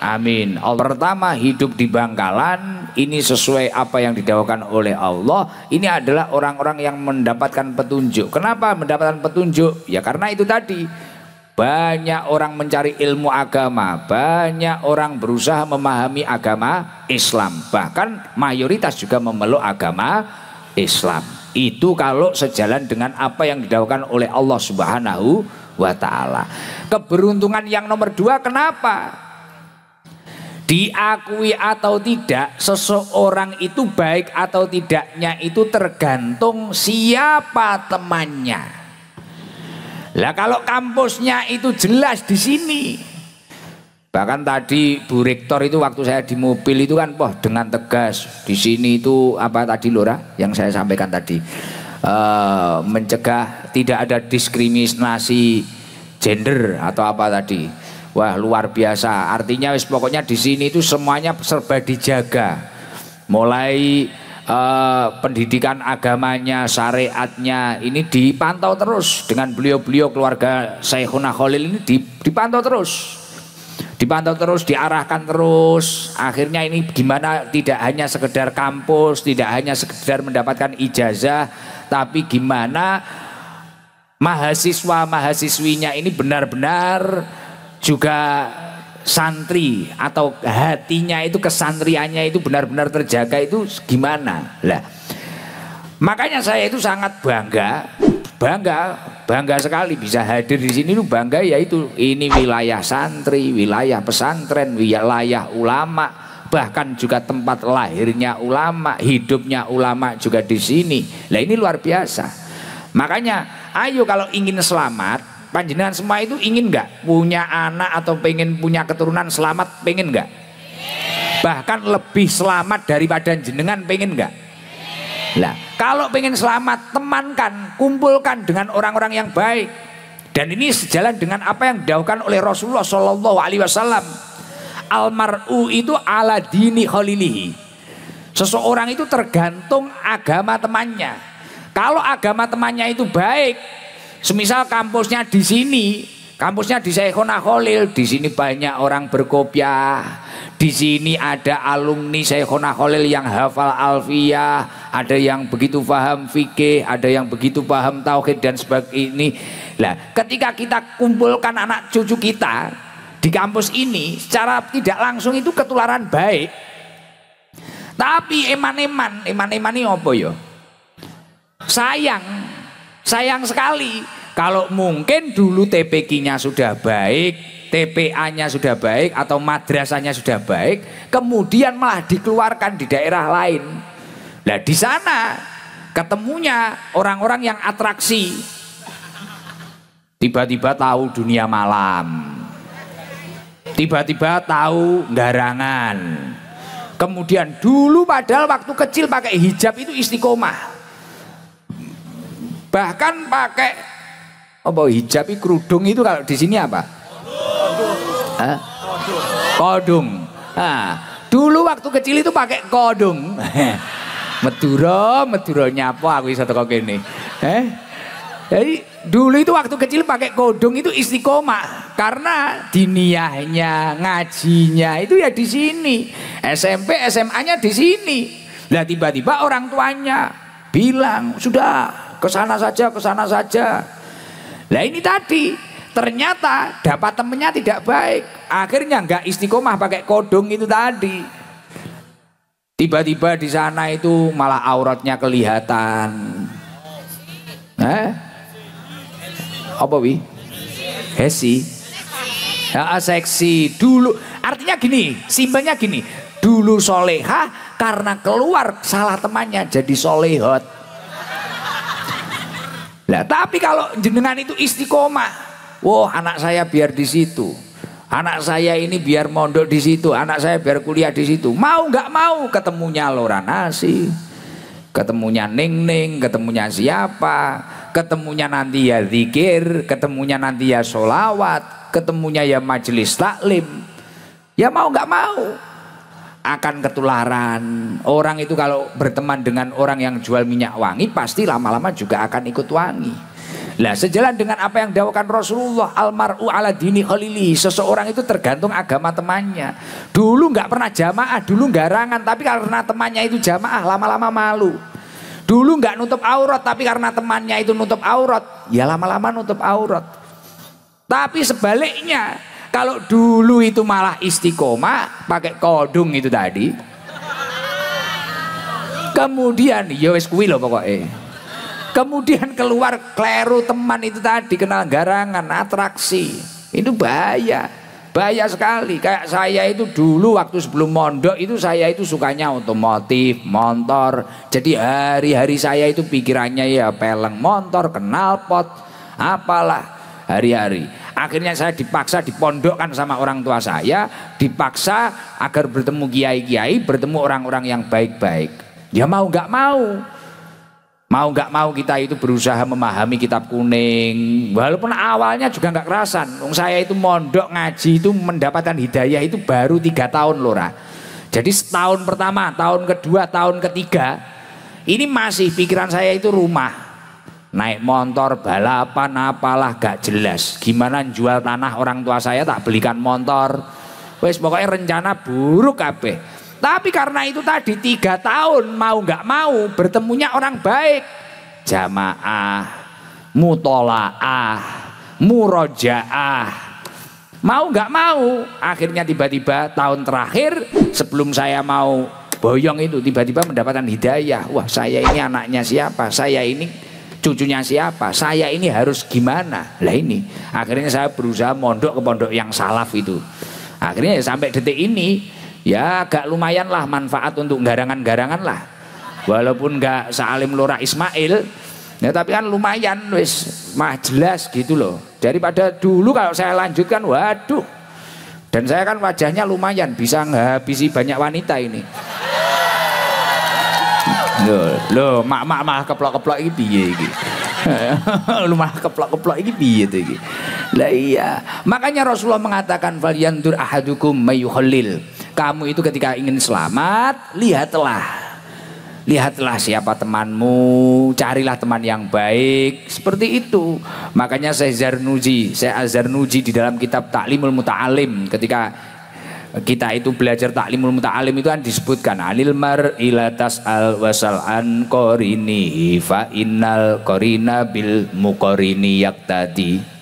amin. Pertama hidup di Bangkalan ini sesuai apa yang didakwakan oleh Allah. Ini adalah orang-orang yang mendapatkan petunjuk. Kenapa mendapatkan petunjuk? Ya karena itu tadi, banyak orang mencari ilmu agama, banyak orang berusaha memahami agama Islam, bahkan mayoritas juga memeluk agama Islam. Itu kalau sejalan dengan apa yang didakwakan oleh Allah Subhanahu wa ta'ala. Keberuntungan yang nomor dua, kenapa? Diakui atau tidak seseorang itu baik atau tidaknya itu tergantung siapa temannya. Lah kalau kampusnya itu jelas di sini. Bahkan tadi Bu Rektor itu waktu saya di mobil itu kan dengan tegas di sini itu apa tadi Lora yang saya sampaikan tadi, mencegah tidak ada diskriminasi gender atau apa tadi. Wah luar biasa. Artinya pokoknya di sini itu semuanya serba dijaga. Mulai pendidikan agamanya, syariatnya ini dipantau terus dengan beliau-beliau keluarga Syekhona Khalil ini dipantau terus, diarahkan terus. Akhirnya ini gimana tidak hanya sekedar kampus, tidak hanya sekedar mendapatkan ijazah, tapi gimana mahasiswa-mahasiswinya ini benar-benar juga santri atau hatinya itu, kesantriannya itu benar-benar terjaga, itu gimana lah. Makanya saya itu sangat bangga sekali bisa hadir di sini, itu bangga, yaitu ini wilayah santri, wilayah pesantren, wilayah ulama, bahkan juga tempat lahirnya ulama, hidupnya ulama juga di sini. Lah ini luar biasa. Makanya ayo kalau ingin selamat, panjenengan semua itu ingin nggak punya anak atau pengen punya keturunan selamat, pengen nggak? Bahkan lebih selamat daripada jenengan, pengen nggak? Lah, kalau pengen selamat, temankan, kumpulkan dengan orang-orang yang baik. Dan ini sejalan dengan apa yang dilakukan oleh Rasulullah Shallallahu Alaihi Wasallam. Almar'u itu ala dini khalilihi. Seseorang itu tergantung agama temannya. Kalau agama temannya itu baik, semisal kampusnya di sini, kampusnya di Syekhona Khalil, di sini banyak orang berkopiah. Di sini ada alumni Syekhona Khalil yang hafal alfiyah, ada yang begitu paham fikih, ada yang begitu paham tauhid dan sebagainya. Lah, ketika kita kumpulkan anak cucu kita di kampus ini, secara tidak langsung itu ketularan baik. Tapi eman-eman ini apa ya? Sayang sekali kalau mungkin dulu TPQ-nya sudah baik, TPA-nya sudah baik, atau madrasahnya sudah baik, kemudian malah dikeluarkan di daerah lain. Nah, di sana ketemunya orang-orang yang atraksi, tiba-tiba tahu dunia malam, tiba-tiba tahu garangan. Kemudian dulu padahal waktu kecil pakai hijab itu istiqomah, bahkan pakai apa hijab itu, kerudung itu kalau di sini apa? Kodung. Nah, dulu waktu kecil itu pakai kodung. Meduro nyapa aku iso teko kene. Jadi dulu itu waktu kecil pakai kodung itu istiqomah karena diniyahnya, ngajinya itu ya di sini. SMP, SMA-nya di sini. Lah tiba-tiba orang tuanya bilang, "Sudah, ke sana saja, ke sana saja." Lah ini tadi ternyata dapat temennya tidak baik. Akhirnya nggak istiqomah pakai kodung itu tadi. Tiba-tiba di sana itu malah auratnya kelihatan. Apa wi? Hesi. Ya, seksi. Dulu artinya gini, simpelnya gini. Dulu soleha karena keluar salah temannya jadi solehot. Lah tapi kalau jenengan itu istiqomah, wah anak saya biar di situ, anak saya ini biar mondok di situ, anak saya biar kuliah di situ. Mau nggak mau ketemunya Lora Nasi, ketemunya Ning, ketemunya siapa, ketemunya nanti ya zikir, ketemunya nanti ya sholawat, ketemunya ya majelis taklim. Ya mau nggak mau akan ketularan. Orang itu kalau berteman dengan orang yang jual minyak wangi pasti lama-lama juga akan ikut wangi. Lah sejalan dengan apa yang dilakukan Rasulullah, almar'u ala dini khalili, seseorang itu tergantung agama temannya. Dulu nggak pernah jamaah, dulu garangan, tapi karena temannya itu jamaah lama-lama malu. Dulu nggak nutup aurat, tapi karena temannya itu nutup aurat, ya lama-lama nutup aurat. Tapi sebaliknya, kalau dulu itu malah istiqomah pakai kodung itu tadi, kemudian ya wis kuwi lho pokoknya, kemudian keluar kleru teman itu tadi, kenal garangan, atraksi, itu bahaya sekali. Kayak saya itu dulu waktu sebelum mondok itu saya itu sukanya otomotif, motor, jadi hari-hari saya itu pikirannya ya peleng motor, knalpot, apalah hari-hari. Akhirnya saya dipaksa dipondokkan sama orang tua saya, dipaksa agar bertemu kiai-kiai, bertemu orang-orang yang baik-baik. Ya mau nggak mau kita itu berusaha memahami kitab kuning, walaupun awalnya juga nggak kerasan. Saya itu mondok ngaji itu mendapatkan hidayah itu baru 3 tahun Lora. Jadi setahun pertama, tahun kedua, tahun ketiga ini masih pikiran saya itu rumah, naik motor, balapan, apalah gak jelas. Gimana jual tanah orang tua saya tak belikan motor. Wes pokoknya rencana buruk kabeh. Tapi karena itu tadi 3 tahun mau gak mau bertemunya orang baik. Jamaah, mutolaah, murojaah. Mau gak mau akhirnya tiba-tiba tahun terakhir sebelum saya mau boyong itu tiba-tiba mendapatkan hidayah. Wah saya ini anaknya siapa, saya ini cucunya siapa, saya ini harus gimana. Lah ini akhirnya saya berusaha mondok ke pondok yang salaf itu. Akhirnya ya sampai detik ini ya agak lumayan lah manfaat untuk garangan-garangan lah, walaupun gak sealim Lora Ismail. Ya tapi kan lumayan wis mah jelas gitu loh. Daripada dulu kalau saya lanjutkan waduh. Dan saya kan wajahnya lumayan bisa nghabisi banyak wanita ini. Loh, mak keplok-keplok iki piye iki? Lumah keplok-keplok iki piye to iki? Lah iya. Makanya Rasulullah mengatakan falyandur ahadukum mayukhallil. Kamu itu ketika ingin selamat, lihatlah siapa temanmu, carilah teman yang baik, seperti itu. Makanya saya Zarnuji di dalam kitab Ta'limul Muta'alim, ketika kita itu belajar Ta'limul Muta'alim itu kan disebutkan anil mar'i la tas'al wasal an qarini fa innal qarina bil muqarini yaqtadi.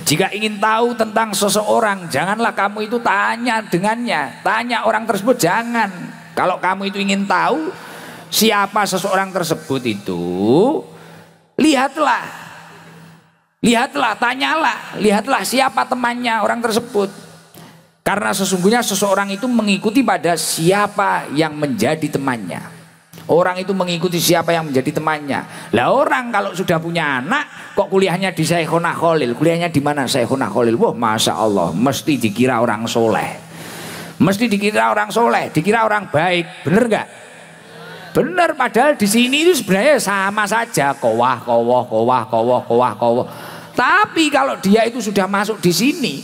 Jika ingin tahu tentang seseorang, janganlah kamu itu tanya dengannya, tanya orang tersebut, jangan. Kalau kamu itu ingin tahu siapa seseorang tersebut itu, lihatlah, tanyalah, lihatlah siapa temannya orang tersebut. Karena sesungguhnya seseorang itu mengikuti pada siapa yang menjadi temannya. Orang itu mengikuti siapa yang menjadi temannya. Lah orang kalau sudah punya anak, kok kuliahnya di Syekhona Khalil, kuliahnya di mana Syekhona Khalil? Wah, masya Allah, mesti dikira orang soleh, dikira orang baik, bener nggak? Bener, padahal di sini itu sebenarnya sama saja, kowah. Tapi kalau dia itu sudah masuk di sini,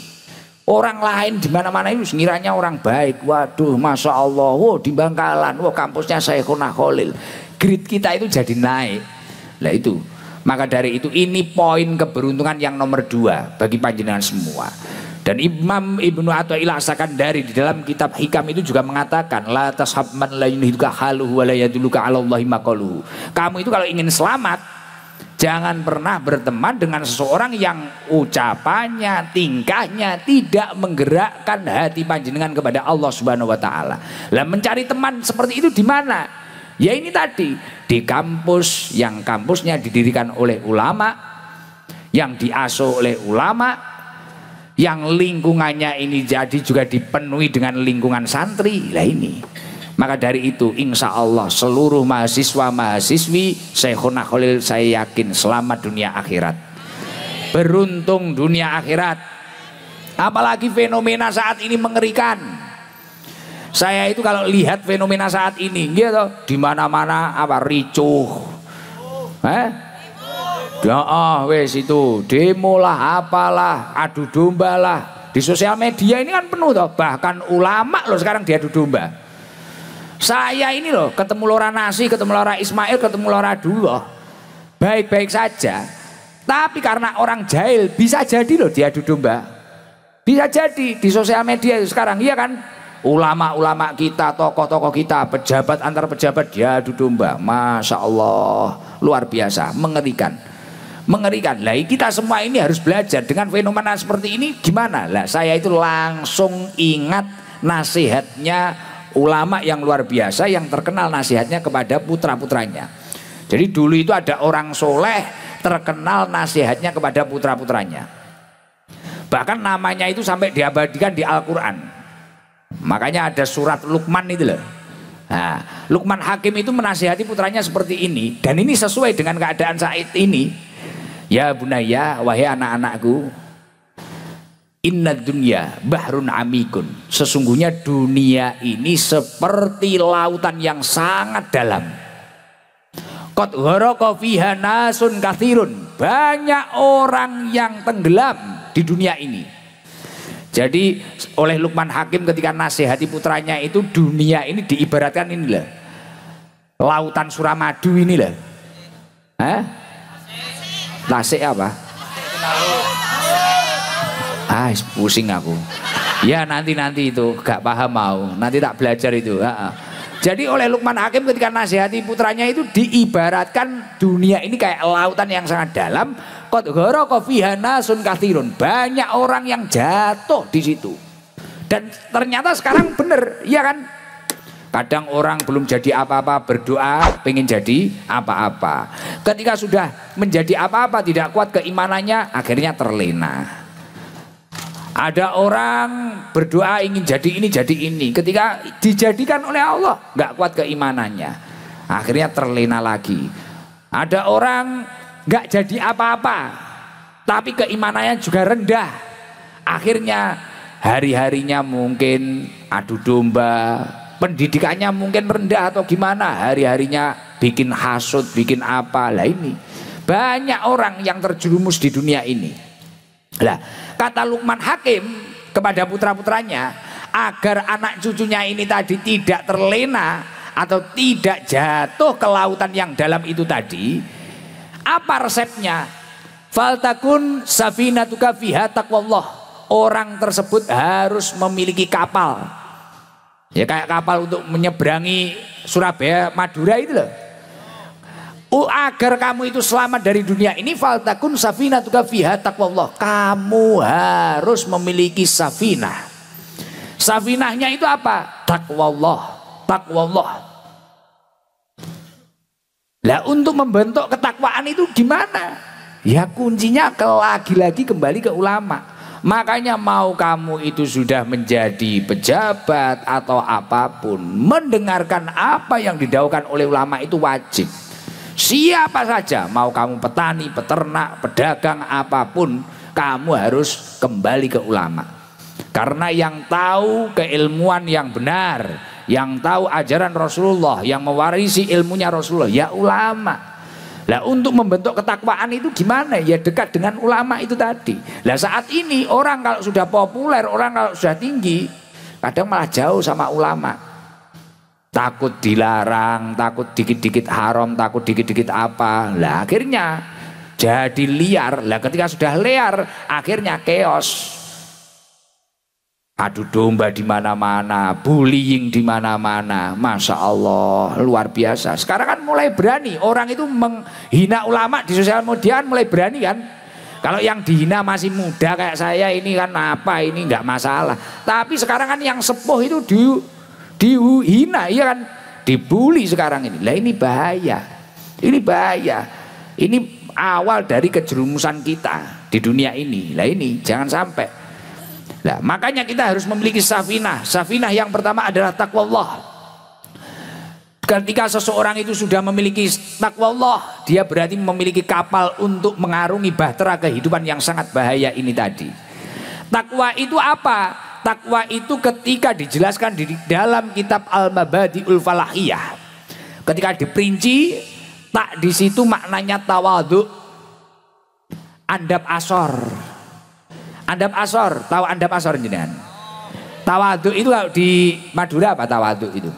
orang lain di mana-mana itu ngiranya orang baik. Waduh, masya Allah, wow, di Bangkalan, wow, kampusnya Syekhona Khalil, grade kita itu jadi naik. Lah itu, maka dari itu ini poin keberuntungan yang nomor 2 bagi panjenengan semua. Dan Imam Ibnu Athaillah As-Sakandari di dalam kitab Hikam itu juga mengatakan la tashab man la yunhiduka haluhu wa la yadulluka 'ala Allahi maqaluhu. Kamu itu kalau ingin selamat, jangan pernah berteman dengan seseorang yang ucapannya, tingkahnya tidak menggerakkan hati panjenengan kepada Allah Subhanahu wa taala. Lah mencari teman seperti itu di mana? Ya ini tadi, di kampus yang kampusnya didirikan oleh ulama, yang diasuh oleh ulama, yang lingkungannya ini jadi juga dipenuhi dengan lingkungan santri. Lah ini. Maka dari itu insya Allah seluruh mahasiswa-mahasiswi Syekhona Khalil saya yakin selamat dunia akhirat, beruntung dunia akhirat. Apalagi fenomena saat ini mengerikan. Saya itu kalau lihat fenomena saat ini gitu, di mana-mana apa ricuh, wes itu demo lah, apalah, adu domba lah. Di sosial media ini kan penuh toh, bahkan ulama loh sekarang diadu domba. Saya ini loh ketemu Lora Nasi, ketemu Lora Ismail, ketemu Lora Dullah, baik-baik saja. Tapi karena orang jahil bisa jadi loh diadu domba. Bisa jadi di sosial media itu sekarang, iya kan? Ulama-ulama kita, tokoh-tokoh kita, pejabat antar pejabat diadu domba. Masya Allah, luar biasa, mengerikan. Lah kita semua ini harus belajar dengan fenomena seperti ini gimana. Lah saya itu langsung ingat nasihatnya ulama yang luar biasa yang terkenal nasihatnya kepada putra-putranya. Jadi dulu itu ada orang soleh terkenal nasihatnya kepada putra-putranya. Bahkan namanya itu sampai diabadikan di Al-Quran. Makanya ada surat Luqman itu loh. Nah, Luqman Hakim itu menasihati putranya seperti ini. Dan ini sesuai dengan keadaan saat ini. Ya bunaya, wahai anak-anakku, inna dunya bahrun amikun. Sesungguhnya dunia ini seperti lautan yang sangat dalam. Qad gharqa fiha nasun katsirun. Banyak orang yang tenggelam di dunia ini. Jadi oleh Luqman Hakim ketika nasihati putranya itu, dunia ini diibaratkan inilah lautan Suramadu inilah. Tasik apa? Pusing aku. Ya nanti itu gak paham mau. Nanti tak belajar itu. Jadi oleh Luqman Hakim ketika nasihati putranya itu diibaratkan dunia ini kayak lautan yang sangat dalam. Qad gharqa fiha nasun katsirun. Banyak orang yang jatuh di situ. Dan ternyata sekarang bener, iya kan? Kadang orang belum jadi apa-apa berdoa pengen jadi apa-apa. Ketika sudah menjadi apa-apa tidak kuat keimanannya, akhirnya terlena. Ada orang berdoa ingin jadi ini, ketika dijadikan oleh Allah nggak kuat keimanannya, akhirnya terlena lagi. Ada orang nggak jadi apa-apa, tapi keimanannya juga rendah. Akhirnya hari-harinya mungkin adu domba, pendidikannya mungkin rendah atau gimana, hari-harinya bikin hasut, bikin apa. Lah ini banyak orang yang terjerumus di dunia ini. Lah kata Luqman Hakim kepada putra-putranya, agar anak cucunya ini tadi tidak terlena atau tidak jatuh ke lautan yang dalam itu tadi, apa resepnya? Faltakun safinatuka fiha taqwallah. Orang tersebut harus memiliki kapal. Ya kayak kapal untuk menyeberangi Surabaya Madura itu loh. Agar kamu itu selamat dari dunia ini, faltakun safinatuka fiha taqwallah. Kamu harus memiliki safinah. Safinahnya itu apa? Taqwallah. Taqwallah. Lah untuk membentuk ketakwaan itu gimana? Ya kuncinya lagi-lagi kembali ke ulama. Makanya mau kamu itu sudah menjadi pejabat atau apapun, mendengarkan apa yang didaukan oleh ulama itu wajib. Siapa saja, mau kamu petani, peternak, pedagang, apapun, kamu harus kembali ke ulama. Karena yang tahu keilmuan yang benar, yang tahu ajaran Rasulullah, yang mewarisi ilmunya Rasulullah, ya ulama. Lah untuk membentuk ketakwaan itu gimana? Ya dekat dengan ulama itu tadi. Lah saat ini orang kalau sudah populer, orang kalau sudah tinggi, kadang malah jauh sama ulama. Takut dilarang, takut dikit-dikit haram, takut dikit-dikit apa. Lah akhirnya jadi liar. Lah ketika sudah liar, akhirnya chaos. Adu domba di mana-mana, bullying di mana-mana, masya Allah luar biasa. Sekarang kan mulai berani orang itu menghina ulama di sosial media, mulai berani kan. Kalau yang dihina masih muda kayak saya ini kan apa ini nggak masalah. Tapi sekarang kan yang sepuh itu dihina, iya kan, dibully sekarang ini. Lah ini bahaya, ini bahaya. Ini awal dari kejerumusan kita di dunia ini. Lah ini jangan sampai. Nah, makanya kita harus memiliki safinah. Safinah yang pertama adalah taqwallah. Ketika seseorang itu sudah memiliki taqwallah, dia berarti memiliki kapal untuk mengarungi bahtera kehidupan yang sangat bahaya ini tadi. Takwa itu apa? Takwa itu ketika dijelaskan di dalam kitab Al-Mabadi'ul Falahiyah, ketika diperinci, tak di situ maknanya tawadhu, andap asor. Andap asor, tahu andap asor jenengan? Tawadhu itu kalau di Madura apa tawadhu itu?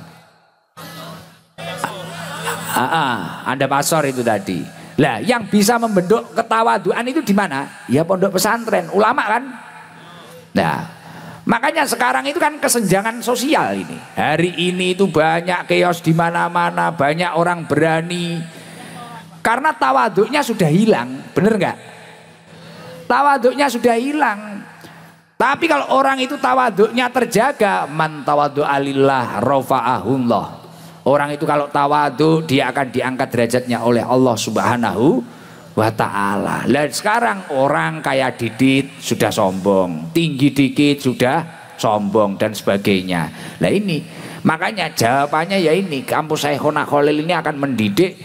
Andap asor itu tadi. Lah yang bisa membentuk ketawaduan itu di mana? Ya pondok pesantren, ulama kan? Nah, makanya sekarang itu kan kesenjangan sosial ini. Hari ini itu banyak chaos di mana-mana, banyak orang berani. Karena tawadhunya sudah hilang, bener nggak? Tawaduknya sudah hilang. Tapi kalau orang itu tawaduknya terjaga, man tawaddu'a lillah rafa'ahullah. Orang itu kalau tawaduk, dia akan diangkat derajatnya oleh Allah Subhanahu wa ta'ala. Lah sekarang orang kayak Didit sudah sombong, tinggi dikit sudah sombong dan sebagainya. Lah ini makanya jawabannya ya ini, kampus Syekhona Khalil ini akan mendidik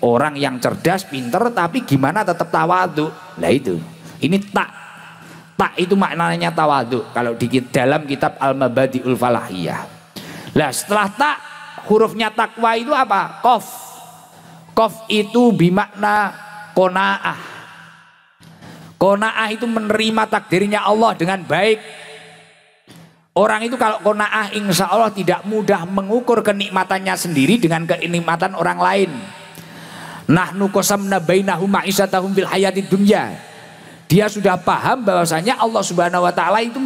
orang yang cerdas, pinter, tapi gimana tetap tawaduk. Lah itu. Ini tak itu maknanya tawadhu kalau di dalam kitab Al-Mabadi'ul Falahiyah. Lah setelah tak, hurufnya takwa itu apa? Qaf. Qaf itu bimakna qanaah. Qanaah itu menerima takdirnya Allah dengan baik. Orang itu kalau qanaah insya Allah tidak mudah mengukur kenikmatannya sendiri dengan kenikmatan orang lain. Nahnu qasamna bainahum ma'isatahum bil hayatid dunya. Dia sudah paham bahwasanya Allah Subhanahu wa ta'ala itu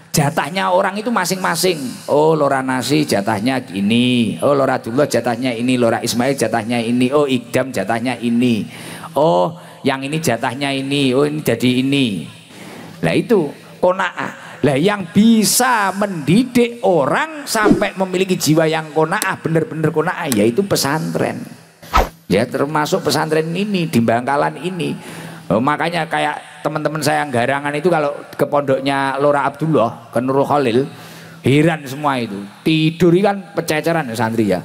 jatahnya orang itu masing-masing. Oh Lora Nasi jatahnya ini, oh Lora Dullah jatahnya ini, Lora Ismail jatahnya ini, oh Ikdam jatahnya ini, oh yang ini jatahnya ini, oh ini jadi ini. Lah itu qanaah. Lah yang bisa mendidik orang sampai memiliki jiwa yang qanaah, benar-benar qanaah, yaitu pesantren. Ya termasuk pesantren ini di Bangkalan ini. Oh, makanya kayak teman-teman saya yang Garangan itu kalau ke pondoknya Lora Abdullah, ke Nurul Khalil, heran semua itu. Tidur kan pececeran ya santri ya.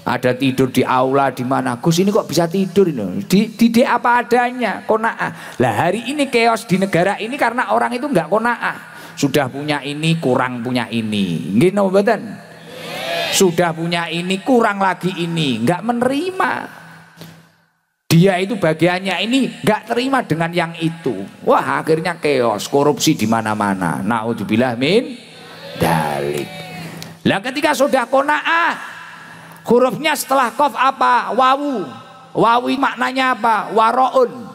Ada tidur di aula di mana, Gus ini kok bisa tidur ini? Didik apa adanya, qanaah. Lah hari ini chaos di negara ini karena orang itu nggak qanaah. Sudah punya ini kurang punya ini. Nggih napa mboten? Sudah punya ini kurang lagi ini, nggak menerima. Dia itu bagiannya ini nggak terima dengan yang itu. Wah akhirnya chaos, korupsi di mana-mana. Naudzubillah min dalik. Lah ketika sudah qanaah, hurufnya setelah qaf apa? Wawu. Wawu maknanya apa? Waroun.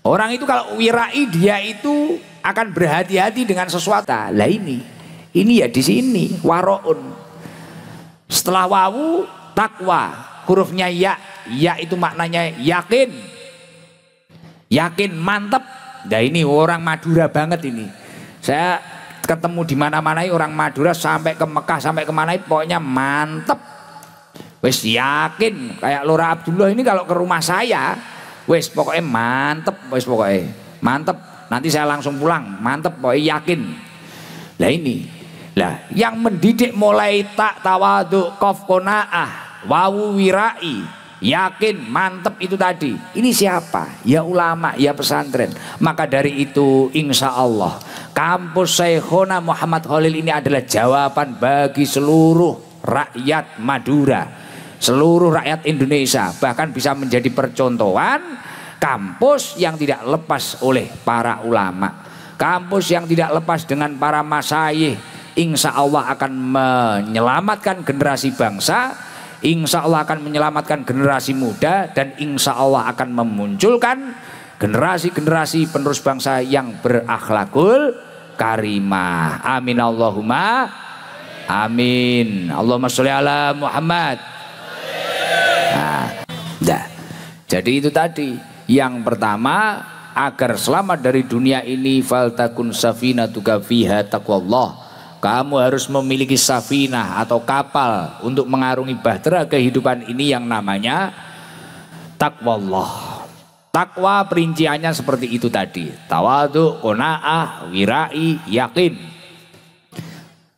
Orang itu kalau wirai dia itu akan berhati-hati dengan sesuatu. Lah ini ya di sini waroun. Setelah wawu takwa. Hurufnya ya. Ya itu maknanya yakin. Yakin, mantep. Nah ini orang Madura banget ini. Saya ketemu di mana-mana orang Madura sampai ke Mekah sampai kemana pokoknya mantep. Wes yakin kayak Lora Abdullah ini kalau ke rumah saya wes pokoknya mantep, wes pokoknya mantep. Nanti saya langsung pulang, mantep pokoknya yakin. Lah ini, lah yang mendidik mulai tak tawadhu qaf qanaah wawu wirai yakin mantep itu tadi. Ini siapa? Ya ulama, ya pesantren. Maka dari itu insya Allah kampus Syekhona Muhammad Khalil ini adalah jawaban bagi seluruh rakyat Madura, seluruh rakyat Indonesia, bahkan bisa menjadi percontohan kampus yang tidak lepas oleh para ulama, kampus yang tidak lepas dengan para masyayikh. Insya Allah akan menyelamatkan generasi bangsa, insya Allah akan menyelamatkan generasi muda, dan insya Allah akan memunculkan generasi-generasi penerus bangsa yang berakhlakul karimah. Amin Allahumma amin. Allahumma sholli ala Muhammad. Nah, jadi itu tadi yang pertama, agar selamat dari dunia ini faltakun safinatuka fiha taqwallah. Kamu harus memiliki safinah atau kapal untuk mengarungi bahtera kehidupan ini yang namanya taqwallah. Takwa perinciannya seperti itu tadi. Tawadhu, qanaah, wirai, yakin.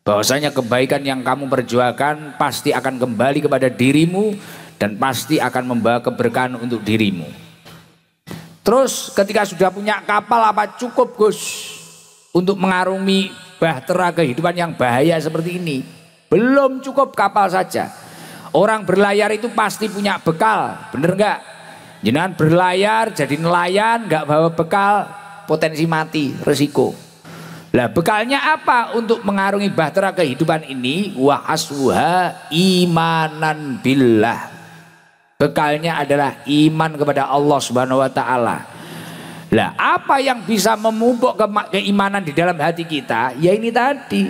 Bahwasanya kebaikan yang kamu perjuangkan pasti akan kembali kepada dirimu dan pasti akan membawa keberkahan untuk dirimu. Terus ketika sudah punya kapal apa cukup Gus untuk mengarungi bahtera kehidupan yang bahaya seperti ini? Belum cukup kapal saja. Orang berlayar itu pasti punya bekal, bener nggak? Jangan berlayar jadi nelayan nggak bawa bekal, potensi mati, resiko. Lah bekalnya apa untuk mengarungi bahtera kehidupan ini? Wa aswuha imanan billah. Bekalnya adalah iman kepada Allah Subhanahu wa taala. Lah apa yang bisa memupuk keimanan di dalam hati kita? Ya ini tadi.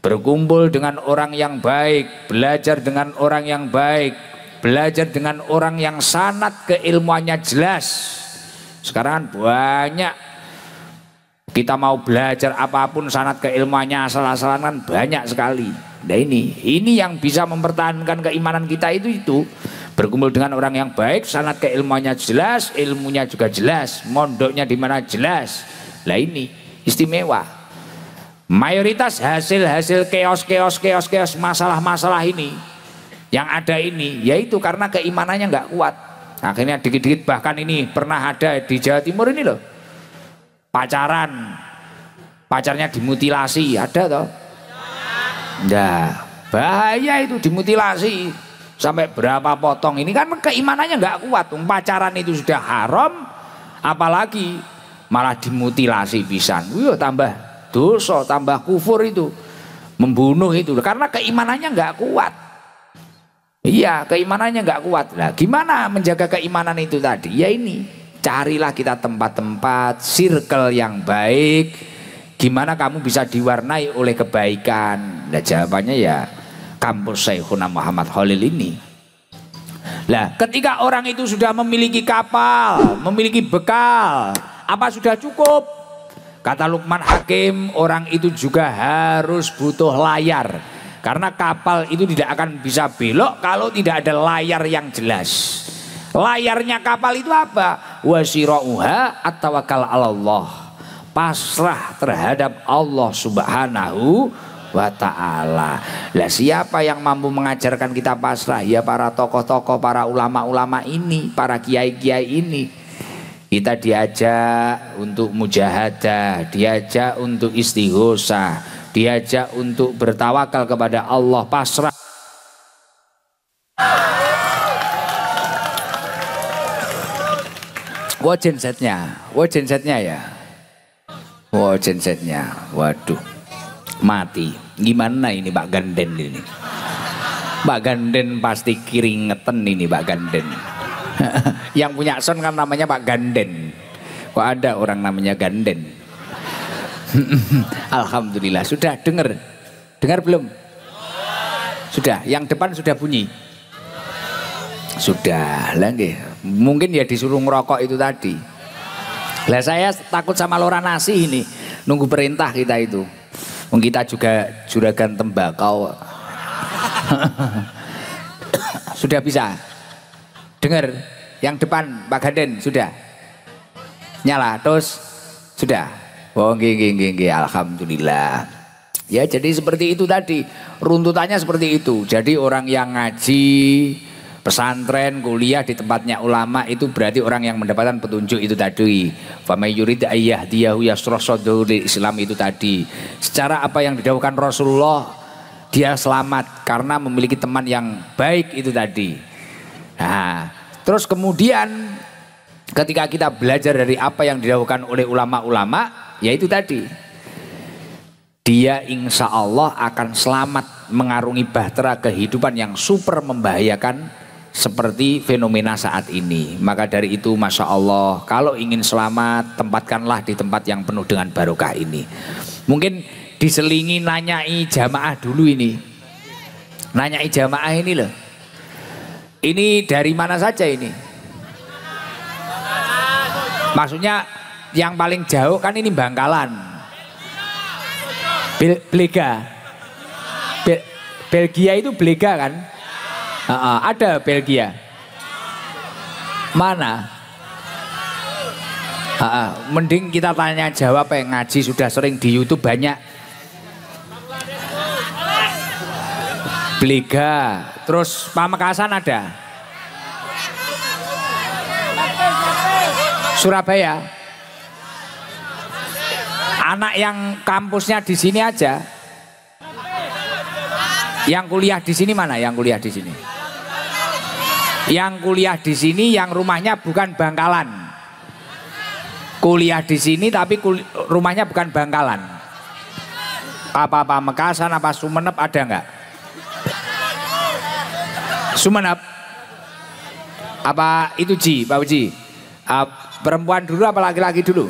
Berkumpul dengan orang yang baik, belajar dengan orang yang baik, belajar dengan orang yang sanad keilmuannya jelas. Sekarang banyak kita mau belajar apapun sanad keilmuannya asal-asalan kan banyak sekali. Nah ini yang bisa mempertahankan keimanan kita itu berkumpul dengan orang yang baik, sanad keilmuannya jelas, ilmunya juga jelas, mondoknya di mana jelas. Lah ini istimewa. Mayoritas hasil keos masalah-masalah ini yang ada ini yaitu karena keimanannya nggak kuat. Akhirnya dikit-dikit, bahkan ini pernah ada di Jawa Timur ini loh, pacarnya dimutilasi, ada toh? Nah, bahaya itu dimutilasi sampai berapa potong. Ini kan keimanannya nggak kuat. Pacaran itu sudah haram, apalagi malah dimutilasi pisan. Wih, tambah dosa, tambah kufur itu, membunuh itu karena keimanannya nggak kuat. Iya, keimanannya nggak kuat. Nah, gimana menjaga keimanan itu tadi? Ya ini, carilah kita tempat-tempat circle yang baik. Gimana kamu bisa diwarnai oleh kebaikan? Nah, jawabannya ya kampus Syekhuna Muhammad Khalil ini. Nah, ketika orang itu sudah memiliki kapal, memiliki bekal, apa sudah cukup? Kata Luqman Hakim, orang itu juga harus butuh layar. Karena kapal itu tidak akan bisa belok kalau tidak ada layar yang jelas. Layarnya kapal itu apa? Wasirauha at-tawakkal 'alallah. Pasrah terhadap Allah Subhanahu wa ta'ala. Lah siapa yang mampu mengajarkan kita pasrah? Ya para tokoh-tokoh, para ulama-ulama ini, para kiai-kiai ini. Kita diajak untuk mujahadah, diajak untuk istighosah, diajak untuk bertawakal kepada Allah, pasrah. Wah gensetnya ya. Wah gensetnya, waduh, mati. Gimana ini Pak Ganden ini? Pak Ganden pasti keringetan ini Pak Ganden. Yang punya sound kan namanya Pak Ganden. Kok ada orang namanya Ganden? Alhamdulillah sudah dengar belum? Sudah, yang depan sudah bunyi. Sudah lah nggih. Mungkin ya disuruh ngerokok itu tadi. Lah saya takut sama lora nasi ini. Nunggu perintah kita itu. Kita juga juragan tembakau. Sudah bisa dengar yang depan Pak Ganden sudah nyala terus sudah. Oh nggih alhamdulillah. Ya jadi seperti itu tadi, runtutannya seperti itu. Jadi orang yang ngaji, pesantren, kuliah di tempatnya ulama itu berarti orang yang mendapatkan petunjuk itu tadi. Famay yurid ayyahdiyahu yashrah sadrahu lil Islam itu tadi. Secara apa yang didhawuhkan Rasulullah, dia selamat karena memiliki teman yang baik itu tadi. Nah, terus kemudian ketika kita belajar dari apa yang didhawuhkan oleh ulama-ulama, yaitu tadi. Dia insya Allah akan selamat mengarungi bahtera kehidupan yang super membahayakan seperti fenomena saat ini. Maka dari itu Masya Allah, kalau ingin selamat tempatkanlah di tempat yang penuh dengan barokah ini. Mungkin diselingi nanyai jamaah dulu ini. Nanyai jamaah ini loh. Ini dari mana saja ini? Maksudnya yang paling jauh kan ini Bangkalan. Belega. Belgia itu Belega kan? Ada Belgia. Mana? Mending kita tanya jawab yang ngaji sudah sering di YouTube banyak. Belega. Terus Pamekasan ada. Surabaya. Anak yang kampusnya di sini aja. Yang kuliah di sini mana? Yang kuliah di sini. Yang kuliah di sini yang rumahnya bukan Bangkalan. Kuliah di sini tapi rumahnya bukan Bangkalan. Apa Pamekasan apa Sumenep ada nggak? Sumenep. Apa itu Ji, Pak Uji? Perempuan dulu apa laki-laki dulu?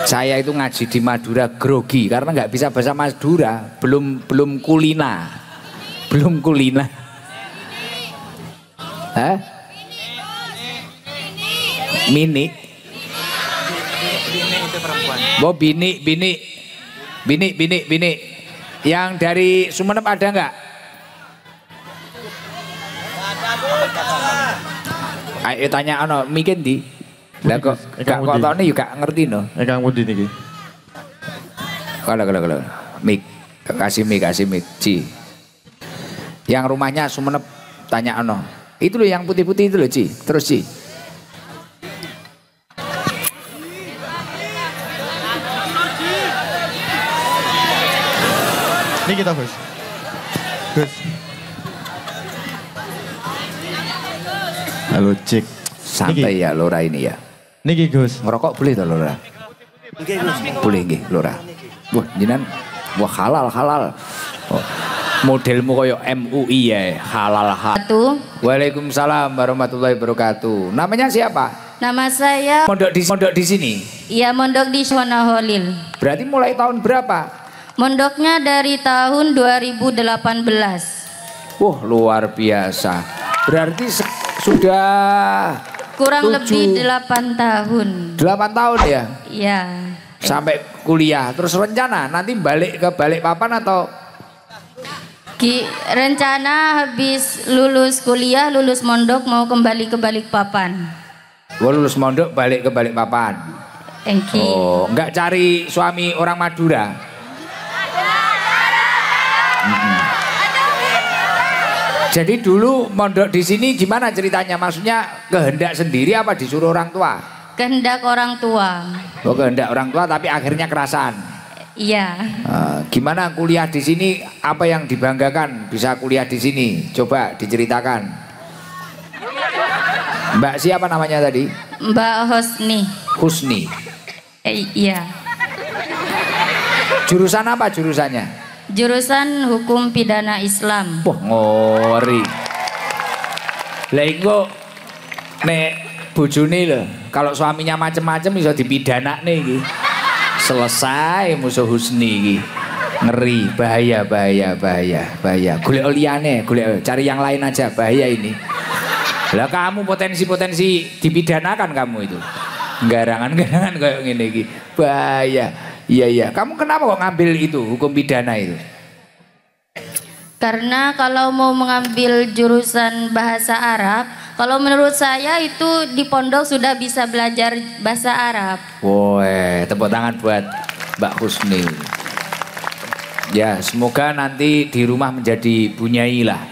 Saya itu ngaji di Madura grogi karena nggak bisa bahasa Madura, belum kulina. Hah? Mini. Bo bini. Yang dari Sumenep ada nggak? Ayo tanya mikir di. Lah kok tone yo gak ngerti no.
Kang pundi niki?
Kalau. Mik kasih mik Ci. Yang rumahnya Sumenep tanya Itu loh yang putih-putih itu loh Ci. Terus Ci.
Ini kita Gus. Halo cik.
Santai ya Lora ini ya.
Niki Gus.
Ngerokok boleh toh Lora? Boleh nggih Lora. Wah jenengan halal. Oh, modelmu koyo MUI ya, halal. Waalaikumsalam warahmatullahi wabarakatuh. Namanya siapa?
Nama saya
Mondok di sini.
Iya, mondok di Sonaholil.
Berarti mulai tahun berapa?
Mondoknya dari tahun 2018.
Wah, luar biasa. Berarti sudah
kurang lebih 8 tahun.
8 tahun ya?
Iya.
Sampai kuliah. Terus rencana nanti balik ke Balikpapan atau?
Rencana habis lulus kuliah, lulus mondok mau kembali ke Balikpapan.
Lulus mondok balik ke Balikpapan.
Engki.
Oh, enggak cari suami orang Madura? Jadi dulu mondok di sini gimana ceritanya? Maksudnya kehendak sendiri apa disuruh orang tua?
Kehendak orang tua.
Oh, kehendak orang tua tapi akhirnya kerasan.
Iya.
Gimana kuliah di sini? Apa yang dibanggakan bisa kuliah di sini? Coba diceritakan. Mbak siapa namanya tadi?
Mbak Husni.
Husni.
Iya.
Jurusan apa jurusannya?
Jurusan Hukum Pidana Islam.
Wah, ngori. Lah iku nek bojone lho, kalau suaminya macem-macem bisa dipidana nih iki. Selesai musuh Husni iki. Ngeri, bahaya. Golek liyane, cari yang lain aja, bahaya ini. Lah kamu potensi dipidanakan kamu itu. Garangan-garangan kayak ngene iki. Bahaya. Iya. Kamu kenapa kok ngambil itu, hukum pidana itu?
Karena kalau mau mengambil jurusan bahasa Arab, kalau menurut saya itu di pondok sudah bisa belajar bahasa Arab.
Woi, tepuk tangan buat Mbak Husni. Ya, semoga nanti di rumah menjadi bunyai lah.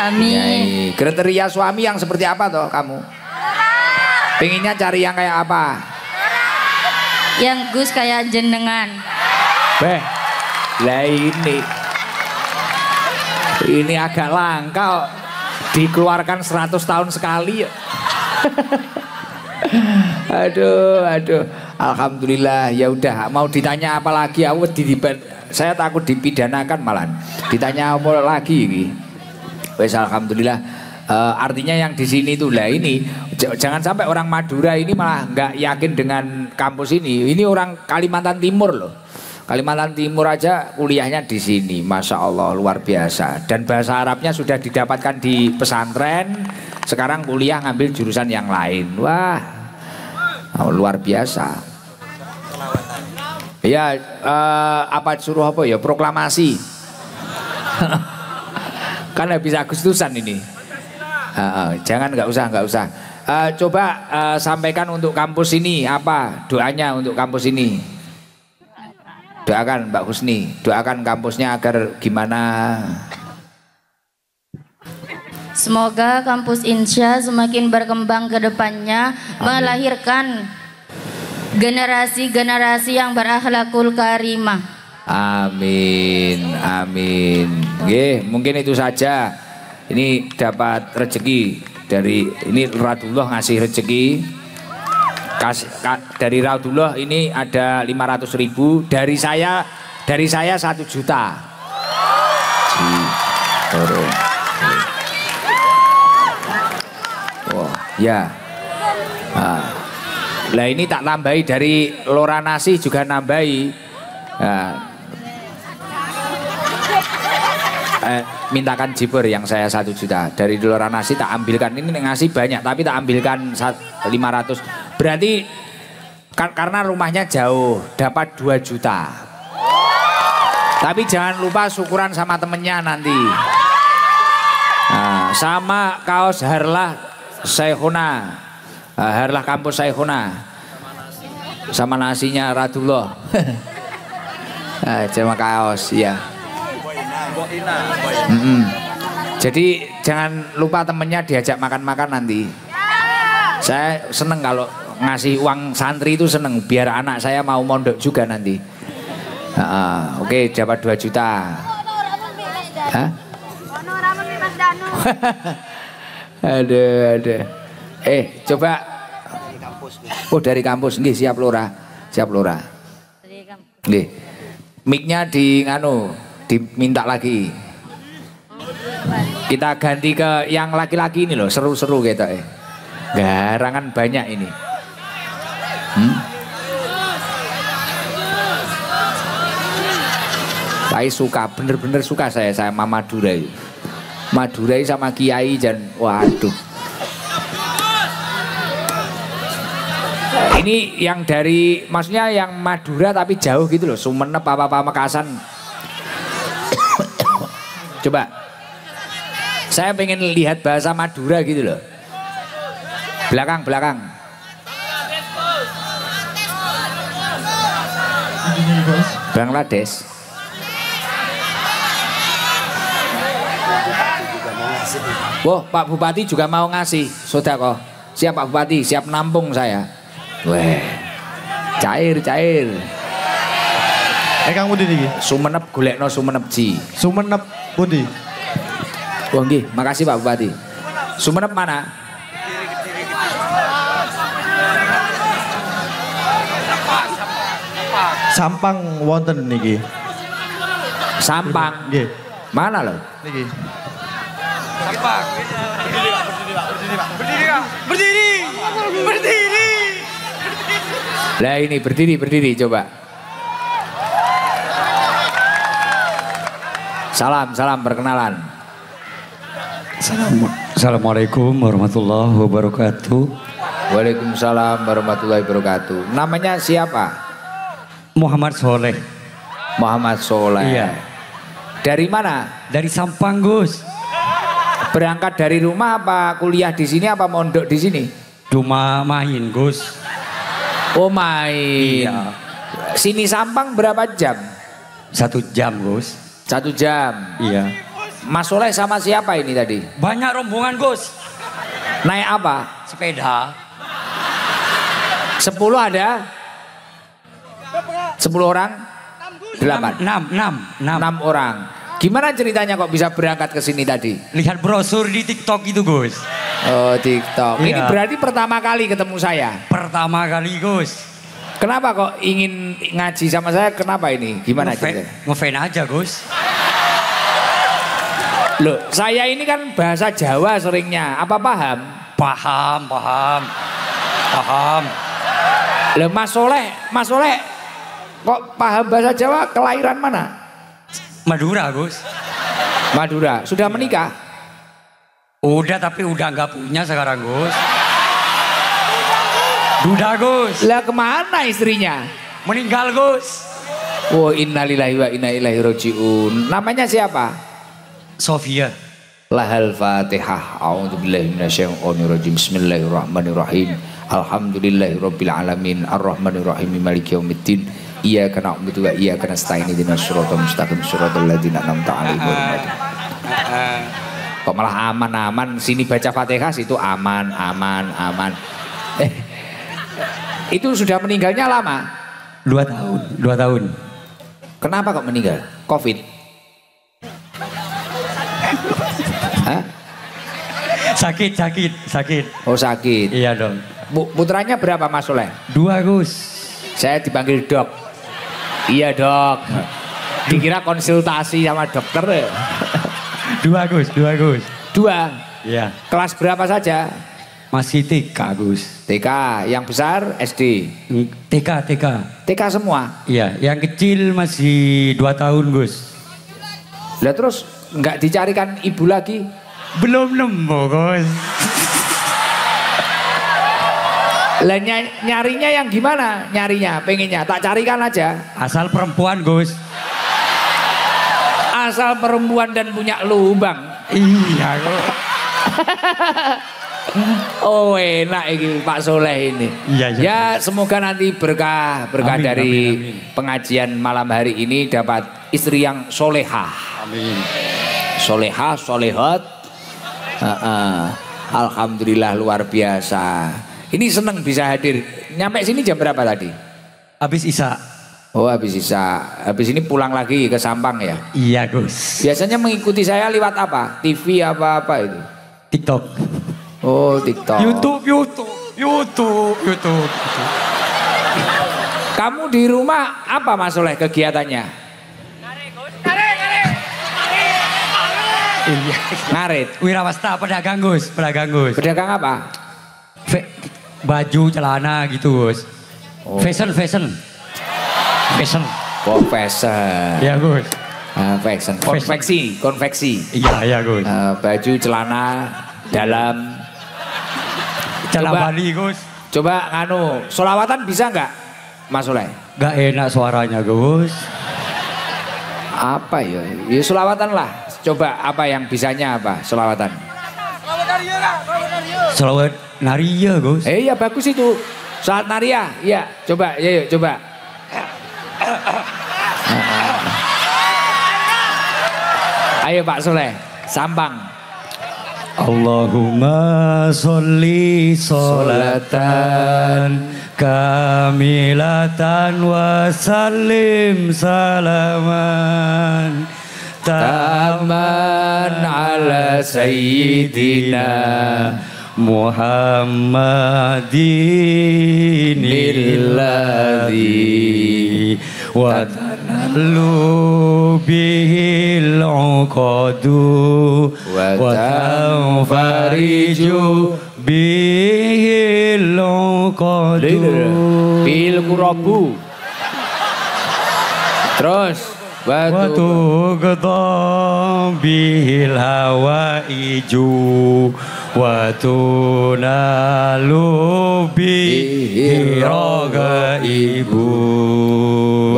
Amin.
Bunyai. Kriteria suami yang seperti apa toh kamu? Pengennya cari yang kayak apa?
Yang Gus kayak jenengan.
Beh, lah ini agak langka, dikeluarkan 100 tahun sekali ya. Aduh. Alhamdulillah, ya udah. Mau ditanya apa lagi? Saya takut dipidanakan malah. Ditanya apa lagi ini? Wes alhamdulillah. Artinya yang di sini tuh lah ini jangan sampai orang Madura ini malah nggak yakin dengan kampus ini. Ini orang Kalimantan Timur loh. Kalimantan Timur aja kuliahnya di sini, masya Allah luar biasa. Dan bahasa Arabnya sudah didapatkan di pesantren. Sekarang kuliah ngambil jurusan yang lain. Wah, luar biasa. Ya, apa suruh apa ya? Proklamasi. Kan habis Agustusan ini. Jangan, nggak usah. Coba sampaikan untuk kampus ini apa doanya untuk kampus ini. Doakan Mbak Husni, doakan kampusnya agar gimana.
Semoga kampus Insya semakin berkembang ke depannya, melahirkan generasi-generasi yang berakhlakul karimah. Amin.
Nggih, mungkin itu saja. Ini dapat rezeki dari ini Radullah ngasih rezeki. Dari Raudullah ini ada 500.000, dari saya 1 juta. Oh ya. Lah ini tak nambahi dari Lora Nasi juga nambahi. Mintakan jibur yang saya 1 juta dari Lora Nasi tak ambilkan. Ini ngasih banyak tapi tak ambilkan 500. Berarti karena rumahnya jauh dapat 2 juta. Tapi jangan lupa syukuran sama temennya nanti. Sama kaos Harlah Syekhuna, Harlah kampus Syekhuna, sama nasinya Radullah. Cuma kaos ya. Jadi jangan lupa temennya diajak makan-makan nanti. Saya seneng kalau ngasih uang santri itu, seneng biar anak saya mau mondok juga nanti. Oke, dapat 2 juta. Hah? Ada. Coba. Oh, dari kampus. Nggih, siap Lora. Nggih. Mic-nya diminta lagi. Kita ganti ke yang laki-laki ini loh, seru-seru gitu. Garangan banyak ini. Saya suka, bener-bener suka saya sama Madurai. Madurai sama Kiai dan waduh. Ini yang dari, maksudnya yang Madura tapi jauh gitu loh, Sumenep apa Pamekasan. Coba, saya pengen lihat bahasa Madura gitu loh. Belakang.
ini Gus.
Bangladesh. Wah, Pak Bupati juga mau ngasih sodako. Siap Pak Bupati, siap nampung saya. Weh, cair.
Kang pundi niki?
Sumenep golekno Sumenep Ji.
Sumenep pundi?
Oh nggih, makasih Pak Bupati. Sumenep mana?
Sampang wonten niki.
Sampang.
Nggih.
Mana loh?
Niki.
Sampang. Berdiri.
Lah ini berdiri coba. Salam perkenalan.
Assalamualaikum warahmatullahi wabarakatuh.
Waalaikumsalam warahmatullahi wabarakatuh. Namanya siapa?
Muhammad Soleh.
Muhammad Soleh.
Iya.
Dari mana?
Dari Sampang, Gus.
Berangkat dari rumah apa kuliah di sini apa mondok di sini?
Cuma main, Gus.
Oh main.
Iya.
Sini Sampang berapa jam?
1 jam, Gus.
1 jam.
Iya.
Mas Soleh sama siapa ini tadi?
Banyak rombongan, Gus.
Naik apa?
Sepeda.
10 ada? 10 orang? 8?
6
orang. Gimana ceritanya kok bisa berangkat ke sini tadi?
Lihat brosur di TikTok itu, Gus.
Oh TikTok. Ini
Iya.
berarti pertama kali ketemu saya.
Pertama kali, Gus.
Kenapa kok ingin ngaji sama saya? Kenapa ini? Gimana ceritanya?
Ngefan aja, Gus.
Loh, saya ini kan bahasa Jawa seringnya. Apa paham?
Paham.
Loh, Mas Soleh kok paham bahasa Jawa? Kelahiran mana?
Madura, Gus.
Madura. Sudah menikah?
Udah, tapi udah nggak punya sekarang, Gus. Duda, Gus.
Lah kemana istrinya?
Meninggal, Gus.
Oh innalillahi wa inna ilaihi rajiun. Namanya siapa?
Sofia.
Lahal Fatihah. A'udzubillahi minasyaitonir rajim. Bismillahirrahmanirrahim. Alhamdulillahirabbil alamin. Arrahmanirrahim. Maliki yaumiddin. Iyyaka na'budu wa iyyaka nasta'in. Ihdinas siratal mustaqim. Siratal ladzina an'amta 'alaihim. Kok malah aman. Sini baca Fatihah, situ aman. Itu sudah meninggalnya lama?
2 tahun. 2 tahun.
Kenapa kok meninggal? Covid? Hah?
Sakit.
Oh sakit.
Iya dong.
Putranya berapa Mas Soleh?
2, Gus.
Saya dipanggil dok. Iya dok. Dikira konsultasi sama dokter.
2, Gus.
2.
Iya.
Kelas berapa saja?
Masih TK, Gus.
TK. Yang besar SD.
TK.
TK semua.
Iya, yang kecil masih 2 tahun, Gus.
Lah terus nggak dicarikan ibu lagi?
Belum nemu, Gus.
Lah nyarinya yang gimana? Nyarinya, pengennya tak carikan aja.
Asal perempuan, Gus.
Asal perempuan dan punya lubang.
Iya, Gus.
Oh enak ini Pak Soleh ini.
Iya.
Ya semoga nanti berkah
Amin,
dari
amin.
pengajian malam hari ini dapat istri yang solehah.
Amin.
Solehah, solehot. Alhamdulillah luar biasa. Ini seneng bisa hadir. Nyampe sini jam berapa tadi?
Habis Isa.
Oh habis Isa. Habis ini pulang lagi ke Sampang ya?
Iya, Gus.
Biasanya mengikuti saya lewat apa? TV apa itu?
TikTok.
Oh TikTok.
YouTube.
Kamu di rumah apa Mas Soleh kegiatannya? Ngarit.
Wirawasta, pedagang, Gus.
Pedagang apa?
Baju, celana gitu, Gus.
Oh.
Fashion.
Oh fashion.
Ya, Gus.
Fashion. Konveksi.
Iya, Gus.
Baju, celana, dalam.
Celana
Coba.
Bali, Gus.
Coba solawatan bisa nggak Mas Soleh?
Gak enak suaranya, Gus.
Apa ya? Ya solawatan lah. Coba apa yang bisanya apa solawatan?
Selawat Naria, Gus.
Iya bagus itu. Salat Naria. Iya, coba. Ya yuk coba. Ayo Pak Soleh, Sampang.
Allahumma sholli sholatan kamilatan wa sallim salaman
Taman ala Sayyidina
Muhammadin illadhi wa tanallu bihil uqadu wa tanfariju bihil uqadu
bil kurabu. Terus
Watu gedom bihil hawaiju Watu nalu bihil roga ibu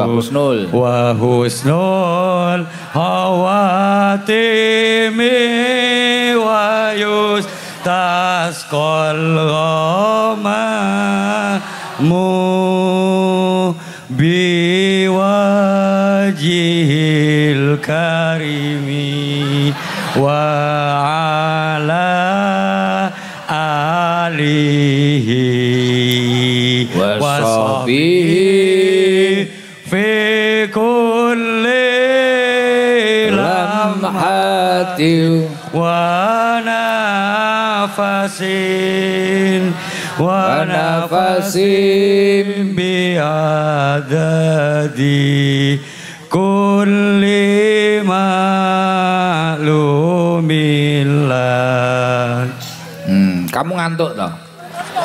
Wa husnul hawatimi Wa yustasqal ghamamu biwajihil karimi wa ala alihi wa sahbihi fi kulli lamhati wa nafasin wa nafasim biadadi kulli ma'lumillah.
Kamu ngantuk toh?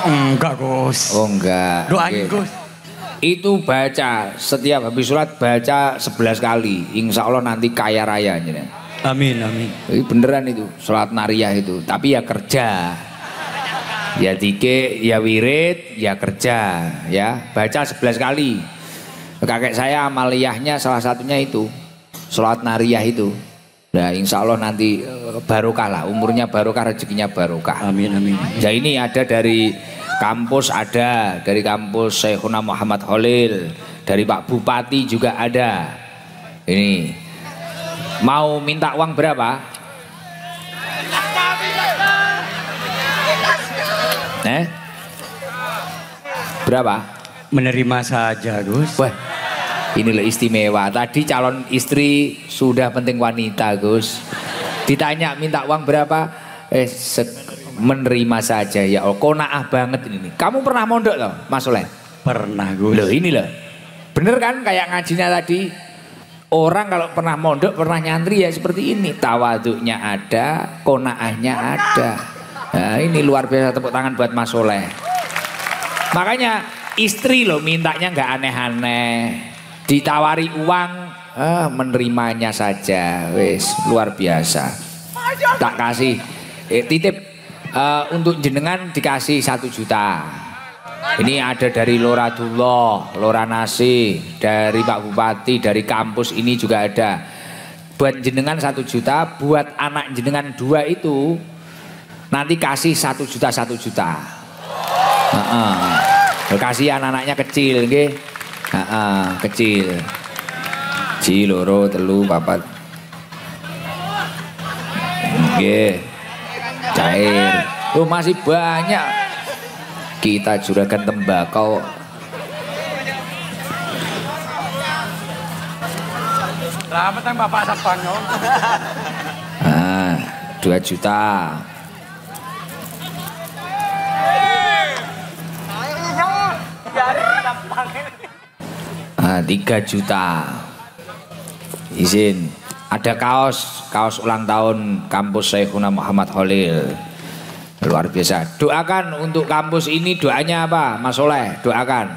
Enggak Gus.
Oh enggak.
Doain
Oke.
Gus.
Itu baca setiap habis sholat baca 11 kali. Insya Allah nanti kaya raya.
Amin amin.
Ini beneran itu sholat nariyah itu. Tapi ya kerja. Ya dike, ya wirid, ya kerja, ya baca 11 kali. Kakek saya amaliyahnya salah satunya itu, sholat nariyah itu. Nah insya Allah nanti barokah lah, umurnya barokah, rezekinya barokah.
Amin amin.
Ya ini ada dari kampus Syekhuna Muhammad Khalil, dari Pak Bupati juga ada. Ini mau minta uang berapa? Berapa?
Menerima saja Gus.
Wah, ini loh istimewa. Tadi calon istri sudah penting wanita Gus. Ditanya minta uang berapa? Menerima saja ya. Oh, konaah banget ini. Kamu pernah mondok loh Mas Soleh?
Pernah Gus.
Loh ini loh. Bener kan kayak ngajinya tadi? Orang kalau pernah mondok, pernah nyantri ya seperti ini. Tawaduknya ada, konaahnya ada. Nah ini luar biasa, tepuk tangan buat Mas Soleh. Makanya istri loh mintanya nggak aneh-aneh, ditawari uang menerimanya saja, wes luar biasa. Tak kasih titip untuk jenengan dikasih 1 juta. Ini ada dari Loradullah, Loranasi, dari Pak Bupati, dari kampus ini juga ada. Buat jenengan 1 juta, buat anak jenengan 2 itu nanti kasih 1 juta 1 juta. Kasih anak-anaknya kecil, nggih. Kecil. Ji loro telu papat. Nggih. Cair. Oh masih banyak. Kita juragan tembakau.
Selamat yang Bapak Sapanyol.
2 juta. 3 juta. Izin. Ada kaos ulang tahun kampus Syekhuna Muhammad Khalil. Luar biasa. Doakan untuk kampus ini, doanya apa Mas Soleh? Doakan.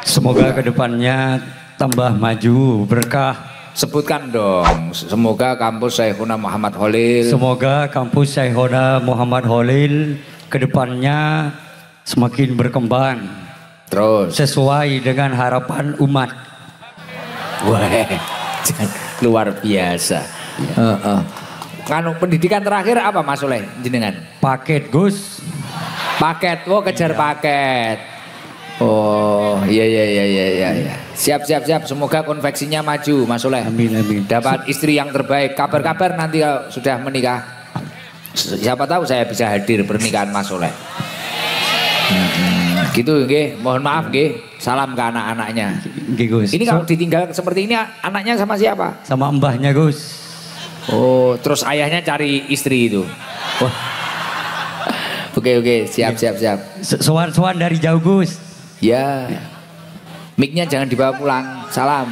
Semoga kedepannya tambah maju berkah.
Sebutkan dong. Semoga kampus Syekhuna Muhammad Khalil.
Semoga kampus Syekhuna Muhammad Khalil kedepannya semakin berkembang.
Terus
sesuai dengan harapan umat.
Wah, luar biasa. Kan pendidikan terakhir apa Mas Soleh jenengan?
Paket Gus.
Paket, kejar paket. Oh iya. Siap. Semoga konveksinya maju, Mas Soleh.
Amin.
Dapat istri yang terbaik. Kabar-kabar nanti kalau sudah menikah. Siapa tahu saya bisa hadir pernikahan Mas Soleh. Gitu, nggih. Mohon maaf, nggih. Salam ke anak-anaknya.
Nggih, Gus.
Ini kalau ditinggal seperti ini, anaknya sama siapa?
Sama mbahnya, Gus.
Oh, terus ayahnya cari istri itu. Wah. Oke, siap.
Sowan-sowan dari jauh, Gus.
Ya. Mic-nya jangan dibawa pulang. Salam.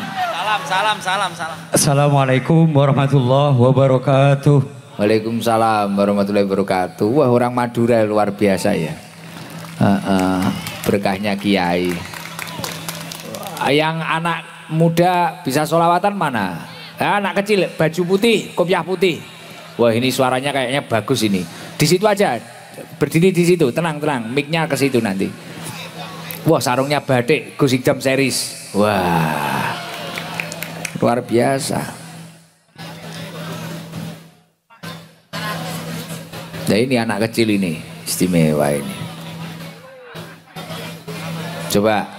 Salam.
Assalamualaikum warahmatullahi wabarakatuh.
Waalaikumsalam warahmatullahi wabarakatuh. Wah, orang Madura luar biasa ya. Berkahnya kiai. Yang anak muda bisa sholawatan mana? Anak kecil baju putih, kopiah putih. Wah, ini suaranya kayaknya bagus ini. Di situ aja. Berdiri di situ, tenang. Mic-nya ke situ nanti. Wah, sarungnya batik Gus Ikdam series. Wah, luar biasa. Nah, ini anak kecil ini istimewa ini. Coba.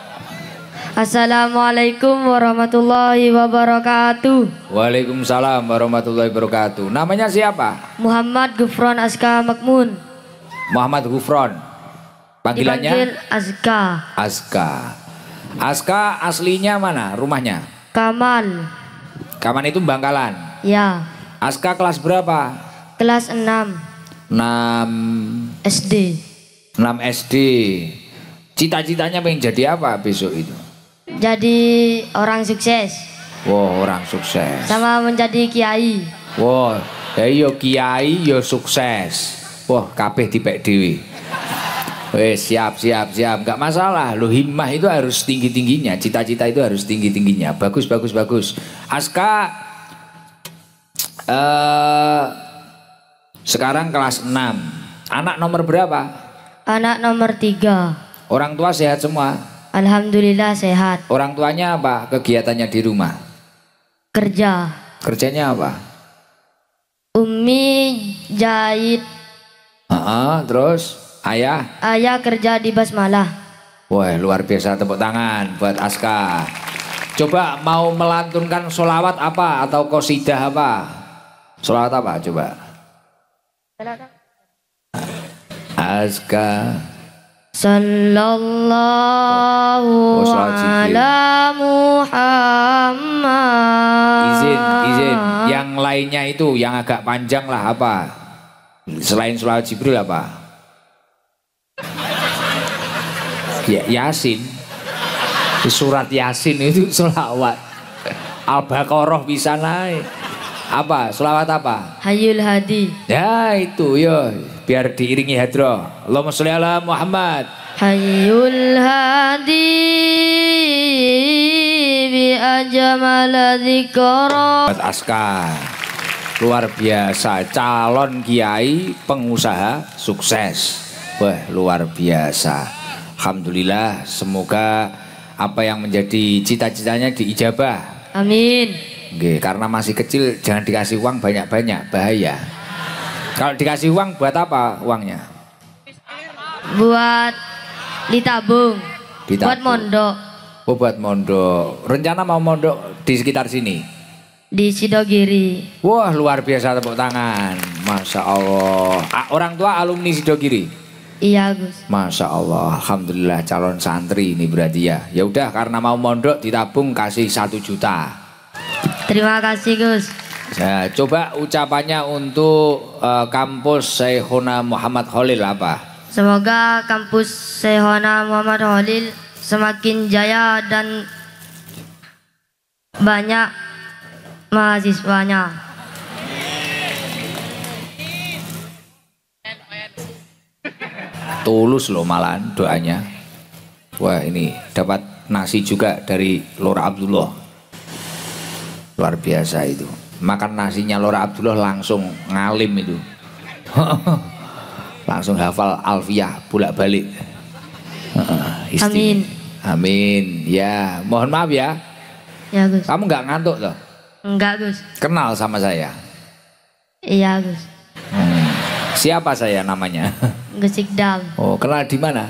Assalamualaikum warahmatullahi wabarakatuh.
Waalaikumsalam warahmatullahi wabarakatuh. Namanya siapa?
Muhammad Gufron Aska Makmun.
Muhammad Gufron. Panggilannya?
Dipanggil Aska.
Aska aslinya mana rumahnya?
Kamal.
Kaman itu Bangkalan.
Ya.
Aska kelas berapa?
Kelas 6 SD.
6 SD. Cita-citanya pengen jadi apa besok itu?
Jadi orang sukses.
Wah, orang sukses.
Sama menjadi kiai.
Wah, ya yo kiai yo sukses. Wah, kabeh dipek dhewe. Siap, nggak masalah. Lo himmah itu harus tinggi-tingginya, cita-cita itu harus tinggi-tingginya. Bagus. Aska sekarang kelas 6. Anak nomor berapa?
Anak nomor 3.
Orang tua sehat semua?
Alhamdulillah sehat.
Orang tuanya apa kegiatannya di rumah?
Kerja.
Kerjanya apa?
Umi jahit.
Terus? Ayah?
Ayah kerja di basmalah.
Wah, luar biasa, tepuk tangan buat Aska. Coba mau melantunkan sholawat apa atau qosidah apa? Sholawat apa coba? Aska.
Sallallahu ala Muhammad.
Izin. Yang lainnya itu yang agak panjang lah apa? Selain sholawat Jibril apa? Ya, Yasin. Surat Yasin itu sholawat. Al-Baqarah bisa naik. Apa? Sholawat apa?
Hayyul Hadi.
Ya itu yo, biar diiringi hadroh. Allahumma sholli ala Muhammad.
Hayyul Hadi bi ajmal dzikra.
Buat Aska. Luar biasa, calon kiai pengusaha sukses. Wah, luar biasa. Alhamdulillah, semoga apa yang menjadi cita-citanya diijabah.
Amin.
Oke, karena masih kecil jangan dikasih uang banyak-banyak, bahaya. Kalau dikasih uang buat apa uangnya?
Buat ditabung. Buat mondok.
Oh, buat mondok. Rencana mau mondok di sekitar sini?
Di Sidogiri.
Wah, luar biasa, tepuk tangan. Masya Allah. Orang tua alumni Sidogiri?
Iya, Gus.
Masya Allah, alhamdulillah calon santri ini berarti ya. Ya udah, karena mau mondok ditabung kasih 1 juta.
Terima kasih, Gus.
Nah, coba ucapannya untuk kampus Syekhona Muhammad Khalil apa?
Semoga kampus Syekhona Muhammad Khalil semakin jaya dan banyak mahasiswanya.
Tulus loh malahan doanya. Wah, ini dapat nasi juga dari Lora Abdullah. Luar biasa itu. Makan nasinya Lora Abdullah langsung ngalim itu. Langsung hafal alfiyah bolak-balik.
Amin.
Amin. Ya, mohon maaf ya.
Ya, Gus.
Kamu nggak ngantuk loh?
Enggak, Gus.
Kenal sama saya?
Iya, Gus.
Siapa saya namanya?
Gus Ikdam.
Oh, kenal di mana?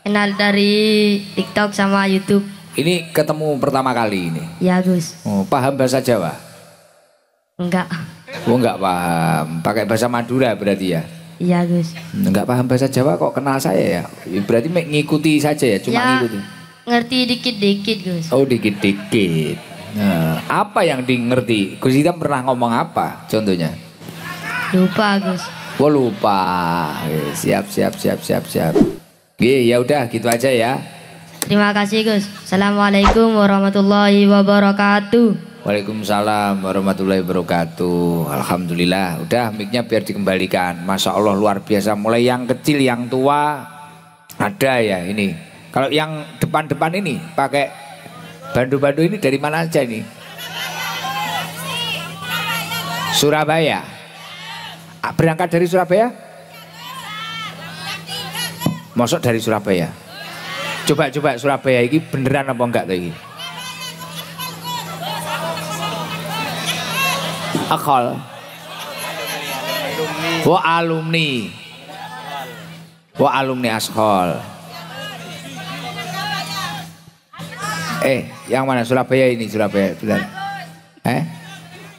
Kenal dari TikTok sama YouTube.
Ini ketemu pertama kali ini.
Ya Gus.
Oh, paham bahasa Jawa?
Enggak.
Oh, enggak paham. Pakai bahasa Madura berarti ya?
Iya Gus.
Enggak paham bahasa Jawa kok kenal saya ya? Berarti ngikuti saja ya, cuma ngikuti.
Ngerti dikit-dikit Gus.
Oh, dikit-dikit. Nah, apa yang di ngerti? Gus Idam pernah ngomong apa contohnya?
Lupa Gus.
Oh, lupa. Siap. Ya udah gitu aja ya.
Terima kasih Gus. Assalamualaikum warahmatullahi wabarakatuh.
Waalaikumsalam warahmatullahi wabarakatuh. Alhamdulillah. Udah mic-nya biar dikembalikan. Masya Allah luar biasa. Mulai yang kecil, yang tua ada ya ini. Kalau yang depan-depan ini pakai bandu-bandu ini dari mana aja ini? Surabaya. Berangkat dari Surabaya? Masuk dari Surabaya. Coba Surabaya ini beneran apa enggak tadi? Akal. Alumni Ashol. Yang mana Surabaya ini Surabaya benar?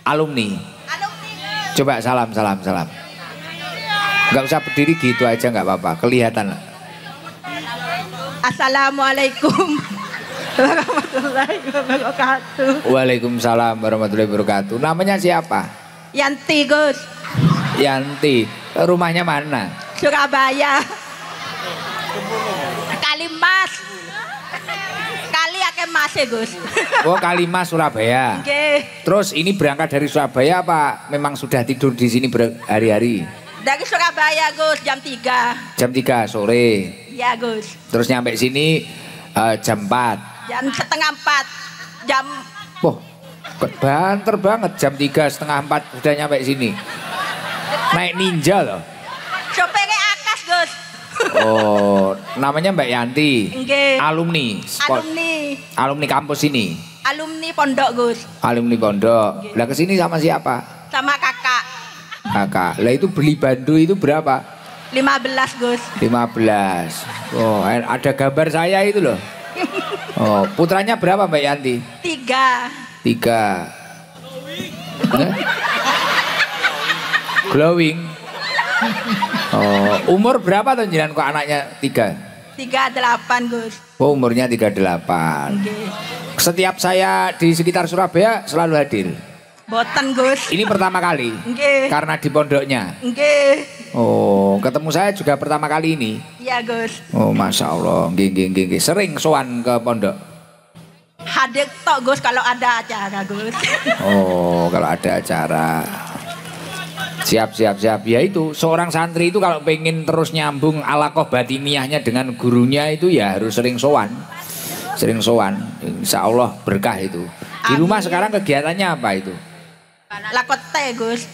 Alumni. Coba salam. Enggak usah berdiri gitu aja enggak apa-apa, kelihatan.
Assalamualaikum warahmatullahi wabarakatuh.
Waalaikumsalam warahmatullahi wabarakatuh. Namanya siapa?
Yanti Gus.
Yanti. Rumahnya mana?
Surabaya. Kalimas. Kali ake Mas Gus.
Oh, Kalimas Surabaya.
Nggih.
Terus ini berangkat dari Surabaya apa memang sudah tidur di sini hari-hari?
Dari Surabaya Gus jam 3.
Jam 3 sore.
Iya Gus.
Terus nyampe sini jam 4.
Jam setengah 4. Jam.
Wah, banter banget jam 3 setengah 4 udah nyampe sini. Naik ninja loh.
Sopirnya Akas Gus.
Oh, namanya Mbak Yanti.
Nggih.
Alumni kampus ini.
Alumni pondok Gus.
Alumni pondok. Lah kesini sama siapa?
Sama kakak.
Kakak. Lah itu beli bandu itu berapa?
15 Gus.
15. Oh, ada gambar saya itu loh. Oh, putranya berapa Mbak Yanti?
3.
Glowing. Oh, umur berapa tuh jenengan kok anaknya 3?
38 Gus.
Oh, umurnya 38.
Nggih.
Setiap saya di sekitar Surabaya selalu hadir.
Boten Gus.
Ini pertama kali.
Nggih.
Karena di pondoknya.
Nggih.
Oh, ketemu saya juga pertama kali ini.
Iya Gus.
Oh, masya Allah. Nggih. Sering sowan ke pondok.
Hadir tok Gus kalau ada acara Gus.
Oh, kalau ada acara. Siap. Ya itu, seorang santri itu kalau pengen terus nyambung alaqah batiniyahnya dengan gurunya itu ya harus sering sowan. Insya Allah berkah itu. Di rumah sekarang kegiatannya apa itu?
Lakot teh Gus.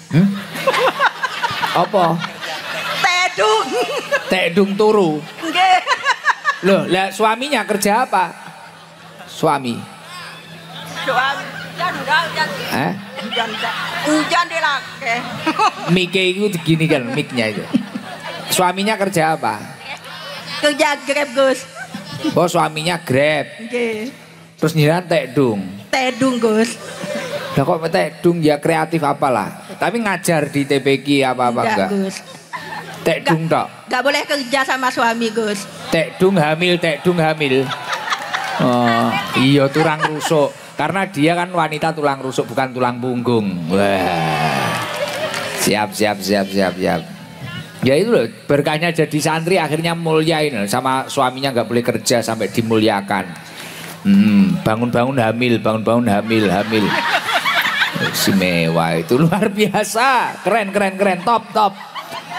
Apa? Tedung turu.
Nggih.
Loh, lah suaminya kerja apa? Suami.
Hujan dilake.
Mic-nya itu gini kan, mic-nya itu. Suaminya kerja apa?
Kerja Grab Gus.
Oh, suaminya Grab.
Nggih.
Terus nyiran tedung.
Tedung Gus.
Lah kok tedung ya kreatif apalah. Tapi ngajar di TPQ apa-apa enggak?
Gus.
Tedung tok.
Enggak boleh kerja sama suami Gus.
Tedung hamil. Oh, iya tulang rusuk. Karena dia kan wanita tulang rusuk bukan tulang punggung. Wah. Siap. Ya itu loh, berkahnya jadi santri akhirnya mulyain sama suaminya nggak boleh kerja sampai dimuliakan. Bangun-bangun hamil. Istimewa itu luar biasa, keren, top.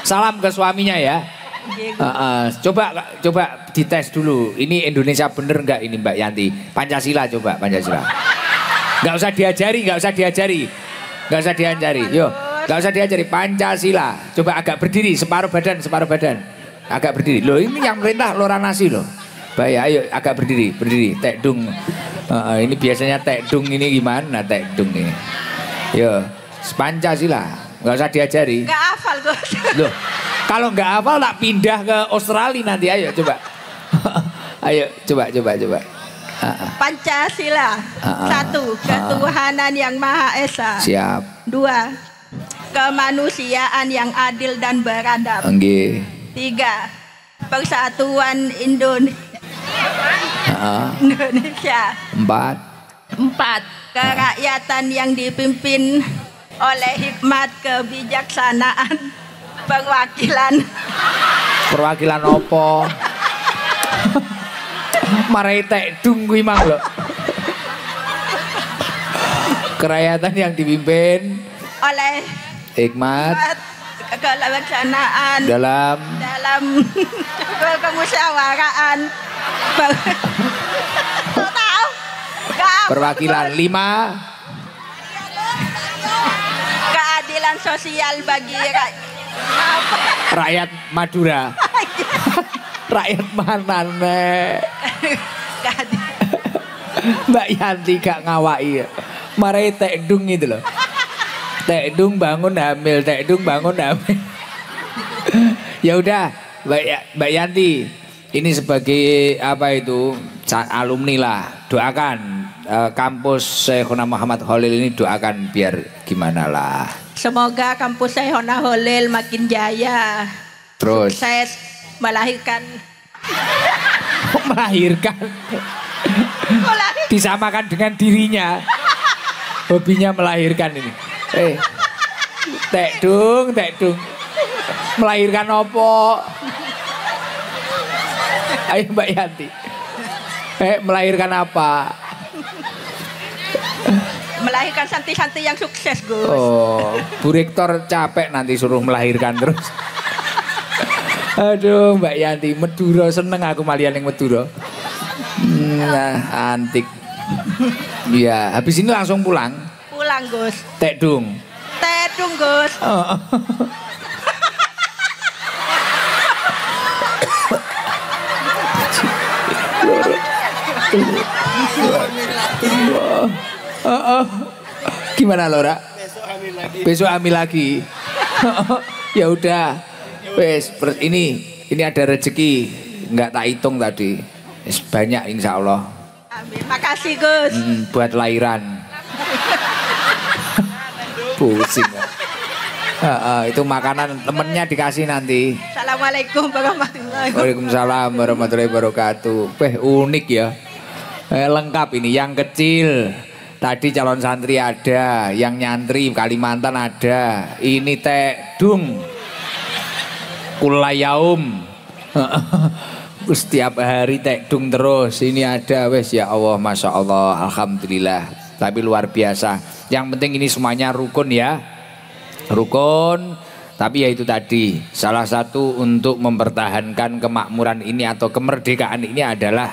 Salam ke suaminya ya. Coba dites dulu. Ini Indonesia bener nggak ini Mbak Yanti? Pancasila. Nggak usah diajari. Yo, nggak usah diajari Pancasila. Coba agak berdiri, separuh badan. Agak berdiri. Loh ini yang perintah lora nasi loh. Baik, ayo agak berdiri. Tekdung. Ini biasanya tekdung ini gimana tekdung ini? Yo, Pancasila. Nggak usah diajari.
Nggak hafal Gus.
Loh, kalau nggak hafal tak pindah ke Australia nanti. Ayo coba. Ayo coba.
Pancasila. 1. Ketuhanan yang Maha Esa.
Siap.
2. Kemanusiaan yang adil dan beradab.
Nggih.
3. Persatuan Indonesia.
4.
4. Kerakyatan yang dipimpin oleh hikmat kebijaksanaan
Perwakilan opo? Marai tek dung kuwi mang lho. Kerakyatan yang dipimpin
oleh
hikmat
kebijaksanaan
dalam
kemusyawaraan
perwakilan. 5.
Keadilan sosial bagi
rakyat Madura. Rakyat mana nek? Mbak Yanti gak ngawaki. Marai tek dung itu loh. Tek dung bangun hamil, tek dung bangun hamil. Ya udah, Mbak Yanti, ini sebagai apa itu alumni lah, doakan kampus Syekhona Muhammad Khalil ini, doakan biar gimana lah.
Semoga kampus Syekhona Khalil makin jaya.
Terus
Sukses melahirkan.
Disamakan dengan dirinya. Hobinya melahirkan ini. Tek dung. Melahirkan opo? Ayo Mbak Yanti. Melahirkan apa?
Melahirkan santri-santri yang sukses, Gus.
Oh, Bu Rektor capek nanti suruh melahirkan terus. Aduh, Mbak Yanti, Madura seneng aku malian yang Madura. Nah, antik. Iya, habis ini langsung pulang.
Pulang, Gus.
Tek dung,
Gus.
Gimana Lora? Besok hamil lagi. Ya udah. Wes, ini ada rezeki, nggak tak hitung tadi. Banyak insya Allah.
Amin. Makasih Gus.
Buat lahiran. Pusing. Itu makanan temennya dikasih nanti.
Assalamualaikum warahmatullahi wabarakatuh.
Waalaikumsalam warahmatullahi wabarakatuh. Unik ya. Lengkap ini. Yang kecil tadi calon santri ada, yang nyantri Kalimantan ada. Ini tek dung. Kulayaum. Setiap hari tek dung terus. Ini ada wes ya Allah, masya Allah, alhamdulillah. Tapi luar biasa. Yang penting ini semuanya rukun ya. Rukun. Tapi ya itu tadi, salah satu untuk mempertahankan kemakmuran ini atau kemerdekaan ini adalah,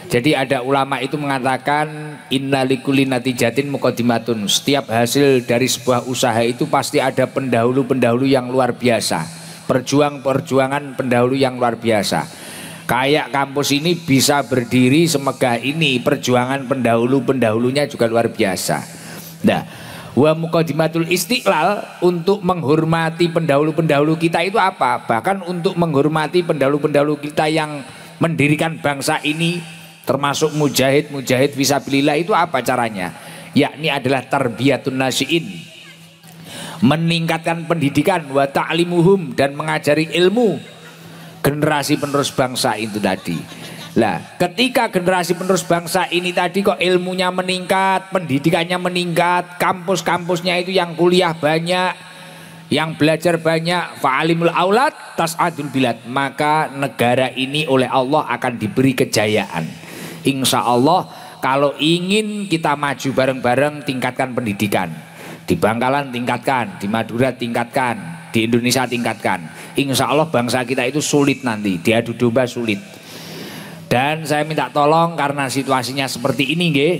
jadi ada ulama itu mengatakan innalikulli natijatin muqaddimatun. Setiap hasil dari sebuah usaha itu pasti ada pendahulu-pendahulu yang luar biasa. Perjuangan pendahulu yang luar biasa. Kayak kampus ini bisa berdiri semegah ini, perjuangan pendahulu-pendahulunya juga luar biasa. Nah, wa muqaddimatul istiqlal, untuk menghormati pendahulu-pendahulu kita itu apa? Bahkan untuk menghormati pendahulu-pendahulu kita yang mendirikan bangsa ini, termasuk mujahid fisabilillah, itu apa caranya? Yakni adalah tarbiyatun nasiin, meningkatkan pendidikan, wa ta'limuhum, dan mengajari ilmu generasi penerus bangsa itu tadi. Lah, ketika generasi penerus bangsa ini tadi kok ilmunya meningkat, pendidikannya meningkat, kampus-kampusnya itu yang kuliah banyak, yang belajar banyak, fa'alimul aulad tas'adul bilad, maka negara ini oleh Allah akan diberi kejayaan. Insya Allah kalau ingin kita maju bareng-bareng, tingkatkan pendidikan. Di Bangkalan tingkatkan, di Madura tingkatkan, di Indonesia tingkatkan. Insya Allah bangsa kita itu sulit nanti, diadu domba sulit. Dan saya minta tolong karena situasinya seperti ini nggih,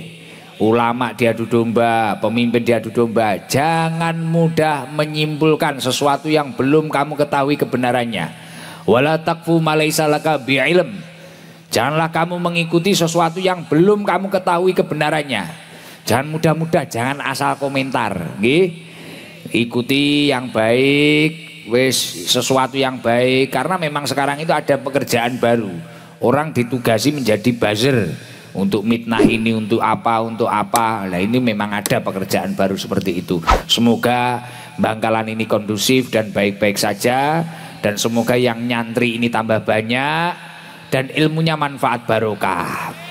ulama diadu domba, pemimpin diadu domba, jangan mudah menyimpulkan sesuatu yang belum kamu ketahui kebenarannya. Wala taqfu ma laisa laka bi'ilm. Janganlah kamu mengikuti sesuatu yang belum kamu ketahui kebenarannya. Jangan mudah-mudah, jangan asal komentar, nggih. Ikuti yang baik, wis sesuatu yang baik, karena memang sekarang itu ada pekerjaan baru. Orang ditugasi menjadi buzzer, untuk mitnah ini untuk apa. Nah ini memang ada pekerjaan baru seperti itu. Semoga Bangkalan ini kondusif dan baik-baik saja, dan semoga yang nyantri ini tambah banyak dan ilmunya manfaat barokah.